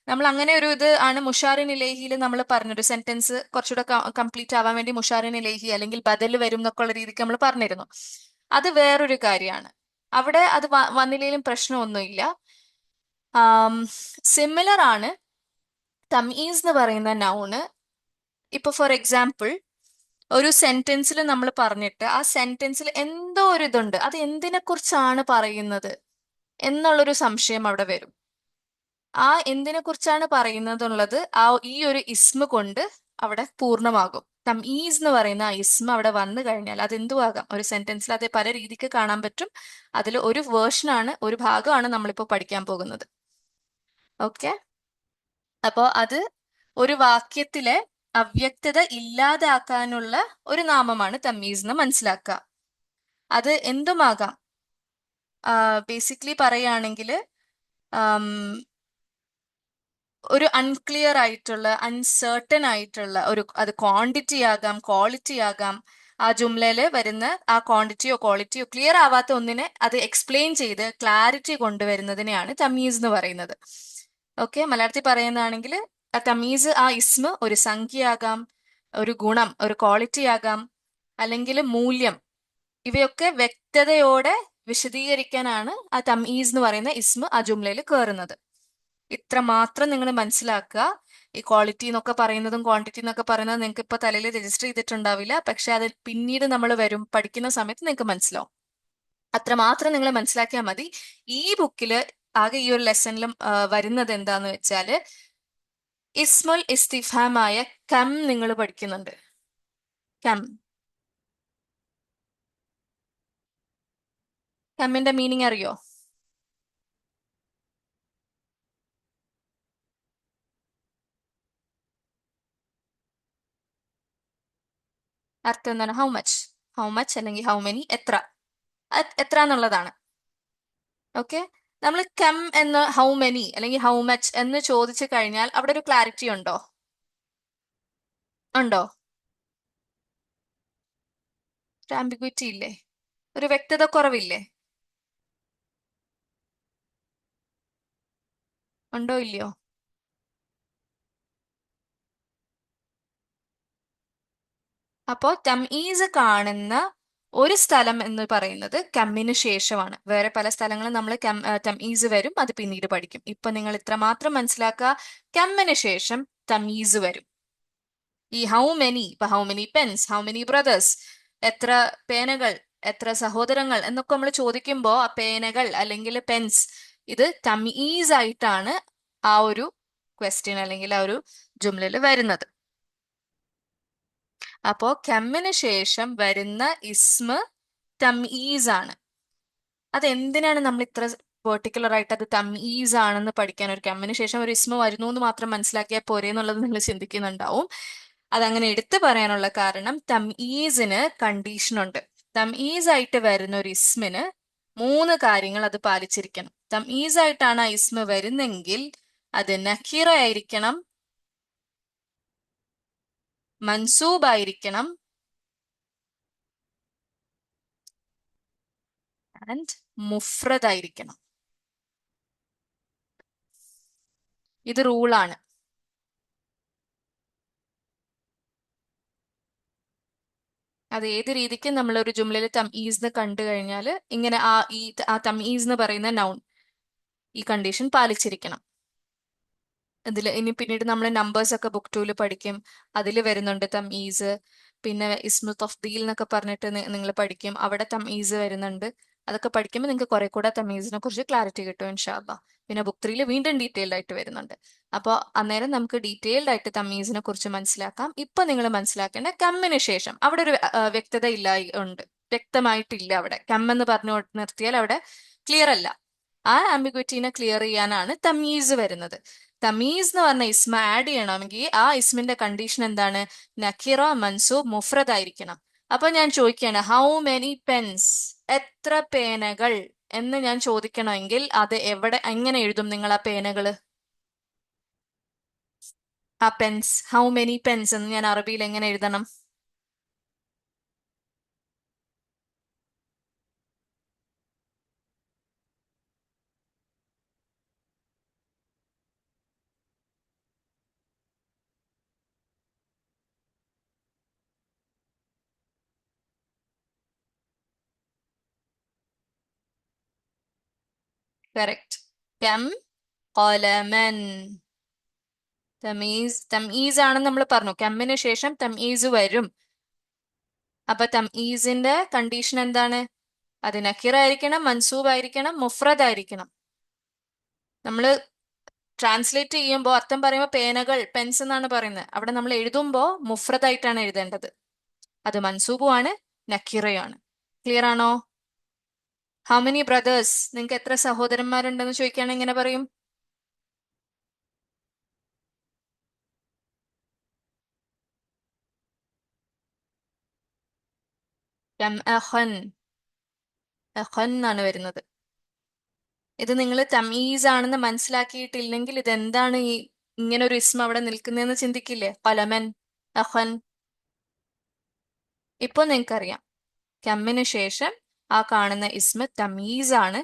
[SPEAKER 1] നമ്മൾ അങ്ങനെ ഒരു ഇത് ആണ് മുഷാറിൻ ഇലേഹിയിൽ നമ്മൾ പറഞ്ഞൊരു സെന്റൻസ് കുറച്ചുകൂടെ കംപ്ലീറ്റ് ആവാൻ വേണ്ടി മുഷാറിൻ ഇലേഹി അല്ലെങ്കിൽ ബദൽ വരും എന്നൊക്കെ ഉള്ള രീതിക്ക് നമ്മൾ പറഞ്ഞിരുന്നു. അത് വേറൊരു കാര്യമാണ്. അവിടെ അത് വന്നില്ലെങ്കിലും പ്രശ്നമൊന്നുമില്ല. സിമിലർ ആണ് തമീസ് എന്ന് പറയുന്ന നൗണ്. ഇപ്പൊ ഫോർ എക്സാമ്പിൾ ഒരു സെന്റൻസിൽ നമ്മൾ പറഞ്ഞിട്ട് ആ സെന്റൻസിൽ എന്തോ ഒരു ഇതുണ്ട്, അത് എന്തിനെ കുറിച്ചാണ് പറയുന്നത് എന്നുള്ളൊരു സംശയം അവിടെ വരും. ആ എന്തിനെ കുറിച്ചാണ് പറയുന്നത് ആ ഈ ഒരു ഇസ്മ കൊണ്ട് അവിടെ പൂർണ്ണമാകും. തംഈസ് എന്ന് പറയുന്ന ആ ഇസ്മ അവിടെ വന്നു കഴിഞ്ഞാൽ അത് എന്തു ആകാം, ഒരു സെന്റൻസിൽ അത് പല രീതിക്ക് കാണാൻ പറ്റും. അതിൽ ഒരു വേർഷനാണ്, ഒരു ഭാഗമാണ് നമ്മളിപ്പോൾ പഠിക്കാൻ പോകുന്നത്. ഓക്കെ, അപ്പോൾ അത് ഒരു വാക്യത്തിലെ അവ്യക്തത ഇല്ലാതാക്കാനുള്ള ഒരു നാമമാണ് തമ്മീസ് എന്ന് മനസ്സിലാക്കുക. അത് എന്തുമാകാം. ബേസിക്കലി പറയുകയാണെങ്കിൽ ഒരു അൺക്ലിയർ ആയിട്ടുള്ള അൺസേർട്ടൺ ആയിട്ടുള്ള ഒരു, അത് ക്വാണ്ടിറ്റി ആകാം ക്വാളിറ്റി ആകാം, ആ ജുംലയില് വരുന്ന ആ ക്വാണ്ടിറ്റിയോ ക്വാളിറ്റിയോ ക്ലിയർ ആവാത്ത ഒന്നിനെ അത് എക്സ്പ്ലെയിൻ ചെയ്ത് ക്ലാരിറ്റി കൊണ്ടുവരുന്നതിനെയാണ് തമീസ് എന്ന് പറയുന്നത്. ഓക്കെ, മലയാളത്തിൽ പറയുന്നതാണെങ്കിൽ ആ തമീസ്, ആ ഇസ്മ ഒരു സംഖ്യയാകാം, ഒരു ഗുണം ഒരു ക്വാളിറ്റി ആകാം, അല്ലെങ്കിൽ മൂല്യം, ഇവയൊക്കെ വ്യക്തതയോടെ വിശദീകരിക്കാനാണ് ആ തമീസ് എന്ന് പറയുന്ന ഇസ്മ ആ ജുംലയിൽ കയറുന്നത്. ഇത്ര മാത്രം നിങ്ങൾ മനസ്സിലാക്കുക. ഈ ക്വാളിറ്റി എന്നൊക്കെ പറയുന്നതും ക്വാണ്ടിറ്റി എന്നൊക്കെ പറയുന്നത് നിങ്ങൾക്ക് ഇപ്പൊ തലയിൽ രജിസ്റ്റർ ചെയ്തിട്ടുണ്ടാവില്ല, പക്ഷെ അത് പിന്നീട് നമ്മൾ വരും പഠിക്കുന്ന സമയത്ത് നിങ്ങൾക്ക് മനസ്സിലാവും. അത്ര മാത്രം നിങ്ങൾ മനസ്സിലാക്കിയാൽ മതി. ഈ ബുക്കില് ആകെ ഈ ഒരു ലെസണിലും വരുന്നത് എന്താന്ന് വെച്ചാല് ഇസ്മുൽ ഇസ്തിഫാമായ കം നിങ്ങൾ പഠിക്കുന്നുണ്ട്. കം, കമ്മിന്റെ മീനിങ് അറിയോ? അർത്ഥം എന്താണ്? How much. ഹൗ മച്ച് അല്ലെങ്കിൽ ഹൗ മെനി, എത്ര, എത്ര എന്നുള്ളതാണ്. ഓക്കെ, നമ്മൾ കം എന്ന് ഹൗ മെനി അല്ലെങ്കിൽ ഹൗ മച്ച് എന്ന് ചോദിച്ചു കഴിഞ്ഞാൽ അവിടെ ഒരു ക്ലാരിറ്റി ഉണ്ടോ? ഉണ്ടോ? ഒരു ആംബിഗ്വിറ്റി ഇല്ലേ? ഒരു വ്യക്തത കുറവില്ലേ? ഉണ്ടോ ഇല്ലയോ? അപ്പോ തംഈസ് കാണുന്ന ഒരു സ്ഥലം എന്ന് പറയുന്നത് കമ്മിന് ശേഷമാണ്. വേറെ പല സ്ഥലങ്ങളും നമ്മൾ തംഈസ് വരും, അത് പിന്നീട് പഠിക്കും. ഇപ്പൊ നിങ്ങൾ ഇത്ര മാത്രം മനസ്സിലാക്കുക, കമ്മിന് ശേഷം തമീസ് വരും. ഈ ഹൗ മെനി, ഇപ്പൊ how many pens, how many brothers, എത്ര പേനകൾ, എത്ര സഹോദരങ്ങൾ എന്നൊക്കെ നമ്മൾ ചോദിക്കുമ്പോ ആ പേനകൾ അല്ലെങ്കിൽ പെൻസ്, ഇത് തമീസ് ആയിട്ടാണ് ആ ഒരു ക്വസ്റ്റ്യൻ അല്ലെങ്കിൽ ആ ഒരു ജുംലയിൽ വരുന്നത്. അപ്പോ കമ്മിന് ശേഷം വരുന്ന ഇസ്മ തംഈസ് ആണ്. അതെന്തിനാണ് നമ്മൾ ഇത്ര പെർട്ടിക്കുലർ ആയിട്ട് അത് തംഈസ് ആണെന്ന് പഠിക്കാൻ? ഒരു കമ്മിന് ശേഷം ഒരു ഇസ്മ വരുന്നു എന്ന് മാത്രം മനസ്സിലാക്കിയാൽ പോരെ എന്നുള്ളത് നിങ്ങൾ ചിന്തിക്കുന്നുണ്ടാവും. അതങ്ങനെ എടുത്തു പറയാനുള്ള കാരണം തംഈസിന് കണ്ടീഷൻ ഉണ്ട്. തംഈസ് ആയിട്ട് വരുന്ന ഒരു ഇസ്മിന് മൂന്ന് കാര്യങ്ങൾ അത് പാലിച്ചിരിക്കണം. തംഈസ് ആയിട്ടാണ് ആ ഇസ്മ വരുന്നെങ്കിൽ അത് നക്കീറ ആയിരിക്കണം, മൻസൂബ് ആയിരിക്കണം, ആൻഡ് മുഫ്രദ് ആയിരിക്കണം. ഇത് റൂളാണ്. അത് ഏത് രീതിക്ക് നമ്മൾ ഒരു ജുംലയിൽ തംഈസ് കണ്ടു കഴിഞ്ഞാൽ ഇങ്ങനെ ആ തംഈസ് എന്ന് പറയുന്ന നൗൺ ഈ കണ്ടീഷൻ പാലിച്ചിരിക്കണം. ഇതിൽ ഇനി പിന്നീട് നമ്മൾ നമ്പേഴ്സ് ഒക്കെ ബുക്ക് ടൂല് പഠിക്കും, അതിൽ വരുന്നുണ്ട് തംഈസ്. പിന്നെ ഇസ്മു തഫ്ദീൽ എന്നൊക്കെ പറഞ്ഞിട്ട് നിങ്ങൾ പഠിക്കും, അവിടെ തംഈസ് വരുന്നുണ്ട്. അതൊക്കെ പഠിക്കുമ്പോൾ നിങ്ങൾക്ക് കുറെ കൂടെ തമീസിനെ കുറിച്ച് ക്ലാരിറ്റി കിട്ടും ഇൻഷാ അല്ലാ. പിന്നെ ബുക്ക് ത്രീയിൽ വീണ്ടും ഡീറ്റെയിൽഡ് ആയിട്ട് വരുന്നുണ്ട്. അപ്പോൾ അന്നേരം നമുക്ക് ഡീറ്റെയിൽഡ് ആയിട്ട് തമീസിനെ കുറിച്ച് മനസ്സിലാക്കാം. ഇപ്പൊ നിങ്ങൾ മനസ്സിലാക്കേണ്ട കമ്മിന് ശേഷം അവിടെ ഒരു വ്യക്തത ഇല്ല, ഉണ്ട്, വ്യക്തമായിട്ടില്ല. അവിടെ കമ്മെന്ന് പറഞ്ഞു നിർത്തിയാൽ അവിടെ ക്ലിയർ അല്ല. ആ ആംബിഗ്വിറ്റീനെ ക്ലിയർ ചെയ്യാനാണ് തമീസ് വരുന്നത്. തമീസ് എന്ന് പറഞ്ഞ ഇസ്മ ആഡ് ചെയ്യണമെങ്കിൽ ആ ഇസ്മിന്റെ കണ്ടീഷൻ എന്താണ്? നക്കിറ, മൻസൂബ്, മുഫ്രദ് ആയിരിക്കണം. അപ്പൊ ഞാൻ ചോദിക്കുകയാണ് ഹൗ മെനി പെൻസ്, എത്ര പേനകൾ എന്ന് ഞാൻ ചോദിക്കണമെങ്കിൽ അത് എവിടെ, എങ്ങനെ എഴുതും നിങ്ങൾ ആ പേനകള്? ആ പെൻസ്, ഹൗ മെനി പെൻസ് എന്ന് ഞാൻ അറബിയിൽ എങ്ങനെ എഴുതണം? കറക്റ്റ്. കം ഖലമൻ. തമീസ്, തംഈസ് ആണെന്ന് നമ്മൾ പറഞ്ഞു, കമ്മിന് ശേഷം തംഈസ് വരും. അപ്പൊ തംഈസിന്റെ കണ്ടീഷൻ എന്താണ്? അത് നക്കിറ ആയിരിക്കണം, മൻസൂബ് ആയിരിക്കണം, മുഫ്രദ് ആയിരിക്കണം. നമ്മൾ ട്രാൻസ്ലേറ്റ് ചെയ്യുമ്പോൾ അർത്ഥം പറയുമ്പോൾ പേനകൾ പെൻസ് എന്നാണ് പറയുന്നത്, അവിടെ നമ്മൾ എഴുതുമ്പോൾ മുഫ്രദ് ആയിട്ടാണ് എഴുതേണ്ടത്. അത് മൻസൂബുമാണ്, നക്കിറയാണ്. ക്ലിയർ ആണോ? ഹൗ മെനി ബ്രദേഴ്സ്, നിങ്ങൾക്ക് എത്ര സഹോദരന്മാരുണ്ടെന്ന് ചോദിക്കുകയാണെങ്കിൽ എങ്ങനെ പറയും? കം അഖൻ, അഖൻ എന്നാണ് വരുന്നത്. ഇത് നിങ്ങൾ തമീസ് ആണെന്ന് മനസ്സിലാക്കിയിട്ടില്ലെങ്കിൽ ഇതെന്താണ് ഈ ഇങ്ങനെ ഒരു ഇസ്മ അവിടെ നിൽക്കുന്നതെന്ന് ചിന്തിക്കില്ലേ? കലമൻ, അഹൻ. ഇപ്പൊ നിങ്ങൾക്കറിയാം കമ്മിന് ശേഷം ആ കാണുന്ന ഇസ്മ തമീസ് ആണ്.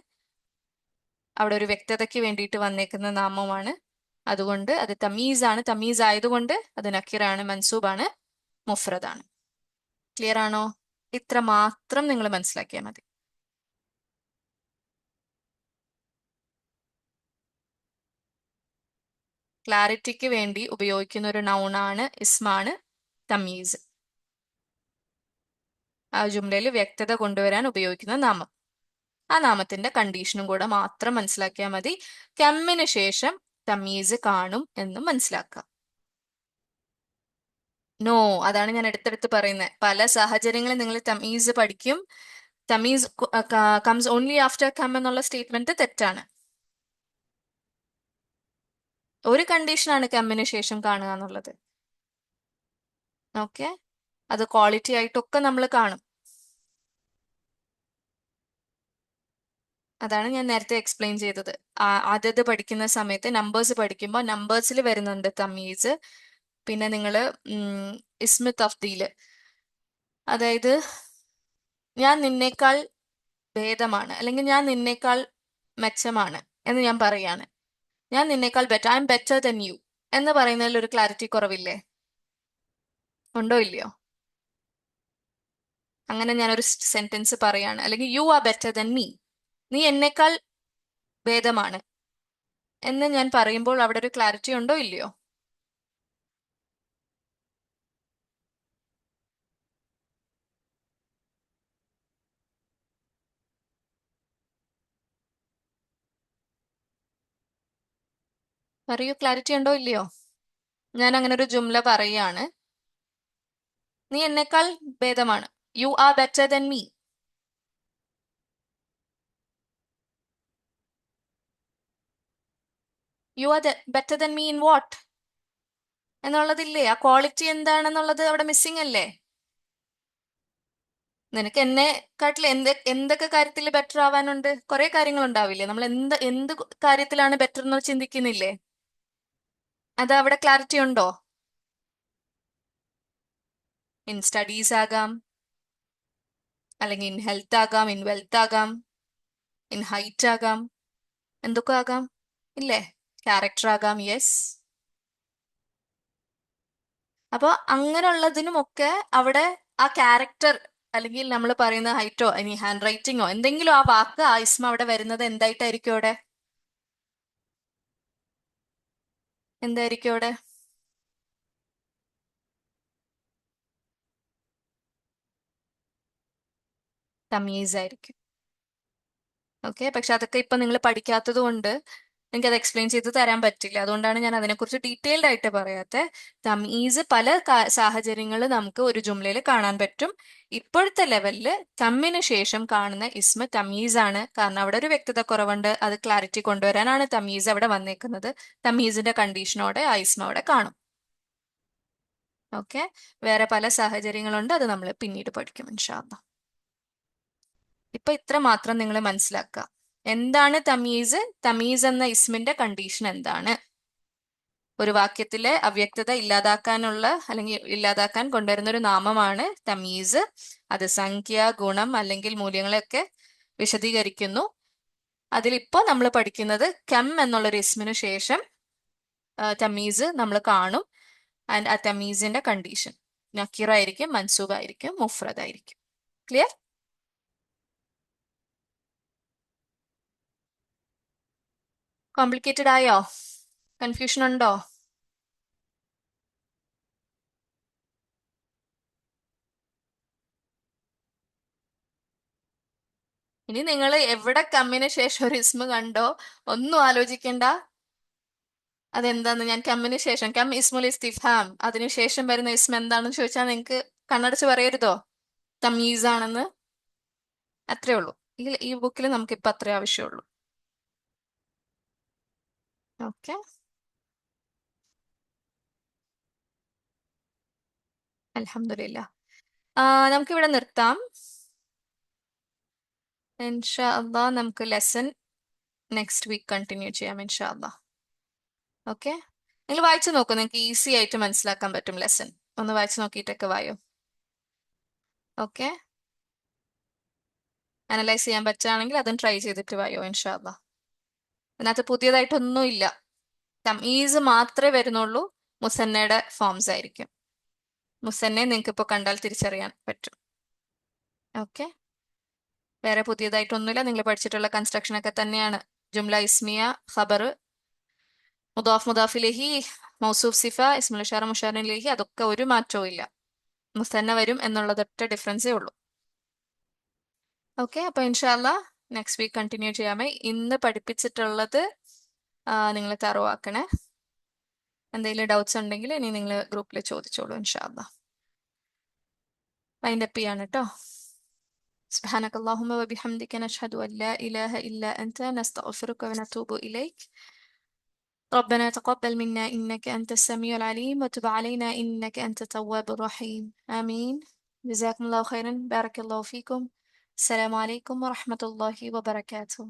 [SPEAKER 1] അവിടെ ഒരു വ്യക്തതയ്ക്ക് വേണ്ടിയിട്ട് വന്നേക്കുന്ന നാമമാണ്. അതുകൊണ്ട് അത് തമീസ് ആണ്. തമീസ് ആയതുകൊണ്ട് അത് നക്കിറാണ്, മൻസൂബാണ്, മുഫ്രദാണ്. ക്ലിയർ ആണോ? ഇത്ര മാത്രം നിങ്ങൾ മനസ്സിലാക്കിയാൽ മതി. ക്ലാരിറ്റിക്ക് വേണ്ടി ഉപയോഗിക്കുന്ന ഒരു നൗണാണ്, ഇസ്മാണ് തമീസ്. ആ ജുംലയിൽ വ്യക്തത കൊണ്ടുവരാൻ ഉപയോഗിക്കുന്ന നാമം. ആ നാമത്തിന്റെ കണ്ടീഷനും കൂടെ മാത്രം മനസ്സിലാക്കിയാൽ മതി. കമ്മിന് ശേഷം തമീസ് കാണും എന്നും മനസ്സിലാക്കാം. നോ, അതാണ് ഞാൻ എടുത്തെടുത്ത് പറയുന്നത്. പല സാഹചര്യങ്ങളിൽ നിങ്ങൾ തമീസ് പഠിക്കും. Thamees comes only after come എന്നുള്ള സ്റ്റേറ്റ്മെന്റ് തെറ്റാണ്. ഒരു കണ്ടീഷനാണ് കമ്മിന് ശേഷം കാണുക എന്നുള്ളത്. ഓക്കെ, അത് ക്വാളിറ്റി ആയിട്ടൊക്കെ നമ്മൾ കാണും. അതാണ് ഞാൻ നേരത്തെ എക്സ്പ്ലെയിൻ ചെയ്തത്. അതത് പഠിക്കുന്ന സമയത്ത് നമ്പേഴ്സ് പഠിക്കുമ്പോൾ നമ്പേഴ്സിൽ വരുന്നുണ്ട് തമീസ്. പിന്നെ നിങ്ങൾ ഇസ്മ തഫ്ദീല്, അതായത് ഞാൻ നിന്നേക്കാൾ ഭേദമാണ് അല്ലെങ്കിൽ ഞാൻ നിന്നേക്കാൾ മെച്ചമാണ് എന്ന് ഞാൻ പറയാണ്. ഞാൻ നിന്നേക്കാൾ better, I'm better than you എന്ന് പറയുന്നതിൽ ഒരു ക്ലാരിറ്റി കുറവില്ലേ? ഉണ്ടോ ഇല്ലയോ? അങ്ങനെ ഞാനൊരു സെന്റൻസ് പറയാണ്, അല്ലെങ്കിൽ U are better than me, നീ എന്നേക്കാൾ ഭേദമാണ് എന്ന് ഞാൻ പറയുമ്പോൾ അവിടെ ഒരു ക്ലാരിറ്റി ഉണ്ടോ ഇല്ലയോ? പറയൂ, ക്ലാരിറ്റി ഉണ്ടോ ഇല്ലയോ? ഞാൻ അങ്ങനെ ഒരു ജുംല പറയാണ്, നീ എന്നേക്കാൾ ഭേദമാണ്, you are better than me. You are better than me in what എന്നുള്ളതില്ലേ? ആ ക്വാളിറ്റി എന്താണെന്നുള്ളത് അവിടെ മിസ്സിംഗ് അല്ലേ? നിനക്ക് എന്നെക്കാട്ടിൽ എന്തൊക്കെ കാര്യത്തിൽ ബെറ്റർ ആവാനുണ്ട്? കുറെ കാര്യങ്ങൾ ഉണ്ടാവില്ലേ? നമ്മൾ എന്ത് കാര്യത്തിലാണ് ബെറ്റർ എന്ന് ചിന്തിക്കുന്നില്ലേ? അത് അവിടെ ക്ലാരിറ്റി ഉണ്ടോ? ഇൻ സ്റ്റഡീസ് ആകാം, അല്ലെങ്കിൽ ഇൻ ഹെൽത്ത് ആകാം, ഇൻ വെൽത്ത് ആകാം, ഇൻ ഹൈറ്റ് ആകാം, എന്തൊക്കെ ആകാം ഇല്ലേ? ക്യാരക്ടർ ആകാം, യെസ്. അപ്പൊ അങ്ങനെയുള്ളതിനുമൊക്കെ അവിടെ ആ ക്യാരക്ടർ, അല്ലെങ്കിൽ നമ്മൾ പറയുന്ന ഹൈറ്റോ ഇനി ഹാൻഡ് റൈറ്റിങ്ങോ എന്തെങ്കിലും ആ വാക്ക്, ആ ഇസ്മ അവിടെ വരുന്നത് എന്തായിട്ടായിരിക്കും അവിടെ? എന്തായിരിക്കും അവിടെ? തമീസ് ആയിരിക്കും. ഓക്കെ, പക്ഷെ അതൊക്കെ ഇപ്പൊ നിങ്ങൾ പഠിക്കാത്തത് കൊണ്ട് എനിക്ക് അത് എക്സ്പ്ലെയിൻ ചെയ്ത് തരാൻ പറ്റില്ല. അതുകൊണ്ടാണ് ഞാൻ അതിനെക്കുറിച്ച് ഡീറ്റെയിൽഡ് ആയിട്ട് പറയാത്തെ. തമീസ് പല സാഹചര്യങ്ങളിൽ നമുക്ക് ഒരു ജുംലയിൽ കാണാൻ പറ്റും. ഇപ്പോഴത്തെ ലെവലില് തമ്മിന് ശേഷം കാണുന്ന ഇസ്മ തമീസ് ആണ്. കാരണം അവിടെ ഒരു വ്യക്തത കുറവുണ്ട്. അത് ക്ലാരിറ്റി കൊണ്ടുവരാനാണ് തമീസ് അവിടെ വന്നേക്കുന്നത്. തമീസിന്റെ കണ്ടീഷനോടെ ആ ഇസ്മ അവിടെ കാണും. ഓക്കെ, വേറെ പല സാഹചര്യങ്ങളുണ്ട്, അത് നമ്മൾ പിന്നീട് പഠിക്കും ഇൻഷാ അല്ലാ. ഇപ്പൊ ഇത്ര മാത്രം നിങ്ങൾ മനസ്സിലാക്കുക. എന്താണ് തമീസ്? തമീസ് എന്ന ഇസ്മിന്റെ കണ്ടീഷൻ എന്താണ്? ഒരു വാക്യത്തിലെ അവ്യക്തത ഇല്ലാതാക്കാനുള്ള അല്ലെങ്കിൽ ഇല്ലാതാക്കാൻ കൊണ്ടുവരുന്ന ഒരു നാമമാണ് തമീസ്. അത് സംഖ്യ, ഗുണം അല്ലെങ്കിൽ മൂല്യങ്ങളെയൊക്കെ വിശദീകരിക്കുന്നു. അതിലിപ്പോ നമ്മൾ പഠിക്കുന്നത് കം എന്നുള്ളൊരു ഇസ്മിന് ശേഷം തമീസ് നമ്മൾ കാണും. ആൻഡ് ആ തമീസിന്റെ കണ്ടീഷൻ നക്കീറായിരിക്കും, മൻസൂബായിരിക്കും, മുഫ്രദായിരിക്കും. ക്ലിയർ? കോംപ്ലിക്കേറ്റഡ് ആയോ? കൺഫ്യൂഷൻ ഉണ്ടോ? ഇനി നിങ്ങൾ എവിടെ കമ്മിന് ശേഷം ഒരു ഇസ്മ കണ്ടോ, ഒന്നും ആലോചിക്കണ്ട. അതെന്താന്ന് ഞാൻ കമ്മിന് ശേഷം, കം ഇസ്മുൽ ഇസ്തിഫാം, അതിനുശേഷം വരുന്ന ഇസ്മ എന്താണെന്ന് ചോദിച്ചാൽ നിങ്ങൾക്ക് കണ്ണടച്ച് പറയരുതോ തമീസ് ആണെന്ന്? അത്രേ ഉള്ളൂ. ഈ ബുക്കിൽ നമുക്ക് ഇപ്പൊ അത്രേ ആവശ്യമുള്ളൂ. ഓക്കെ, അൽഹംദുലില്ലാ. നമുക്കിവിടെ നിർത്താം. ഇൻഷാ അള്ളാ നമുക്ക് ലെസൺ നെക്സ്റ്റ് വീക്ക് കണ്ടിന്യൂ ചെയ്യാം ഇൻഷാ അള്ളാ. ഓക്കെ. നിങ്ങൾ വായിച്ചു നോക്കൂ, നിങ്ങൾക്ക് ഈസി ആയിട്ട് മനസ്സിലാക്കാൻ പറ്റും ലെസൺ. ഒന്ന് വായിച്ചു നോക്കിയിട്ടൊക്കെ വായോ. ഓക്കെ, അനലൈസ് ചെയ്യാൻ പറ്റുകയാണെങ്കിൽ അതും ട്രൈ ചെയ്തിട്ട് വായോ ഇൻഷാ അല്ലാ. അതിനകത്ത് പുതിയതായിട്ടൊന്നും ഇല്ല, തമീസ് മാത്രമേ വരുന്നുള്ളൂ. മുസന്നയുടെ ഫോംസ് ആയിരിക്കും. മുസന്നെ നിങ്ങൾക്ക് ഇപ്പോൾ കണ്ടാൽ തിരിച്ചറിയാൻ പറ്റും. ഓക്കെ, വേറെ പുതിയതായിട്ടൊന്നുമില്ല. നിങ്ങൾ പഠിച്ചിട്ടുള്ള കൺസ്ട്രക്ഷൻ ഒക്കെ തന്നെയാണ്. ജുംല ഇസ്മിയ, ഖബർ, മുദാഫ് മുദാഫിലേഹി, മൗസൂഫ് സിഫ, ഇസ്മുൽ ഇഷാറ മുഷാറിലേഹി, അതൊക്കെ ഒരു മാറ്റവും ഇല്ല. മുസന്ന വരും എന്നുള്ളതൊറ്റ ഡിഫറൻസേ ഉള്ളൂ. ഓക്കെ, അപ്പൊ ഇൻഷാല്ല നെക്സ്റ്റ് വീക്ക് കണ്ടിന്യൂ ചെയ്യാമേ. ഇന്ന് പഠിപ്പിച്ചിട്ടുള്ളത് നിങ്ങൾ തറവാക്കണേ. എന്തെങ്കിലും ഡൗട്ട്സ് ഉണ്ടെങ്കിൽ ഇനി നിങ്ങൾ ഗ്രൂപ്പിൽ ചോദിച്ചോളൂ ഇൻഷാല്ല. വൈൻഡപ്പ് ചെയ്യാണ് കേട്ടോ. سبحانك اللهم وبحمدك نشهد أن لا إله إلا أنت نستغفرك ونتوب إليك. ربنا تقبل منا إنك أنت السميع العليم وتب علينا إنك أنت التواب الرحيم. آمين. جزاكم الله خيرا، بارك الله فيكم. السلام عليكم ورحمة الله وبركاته.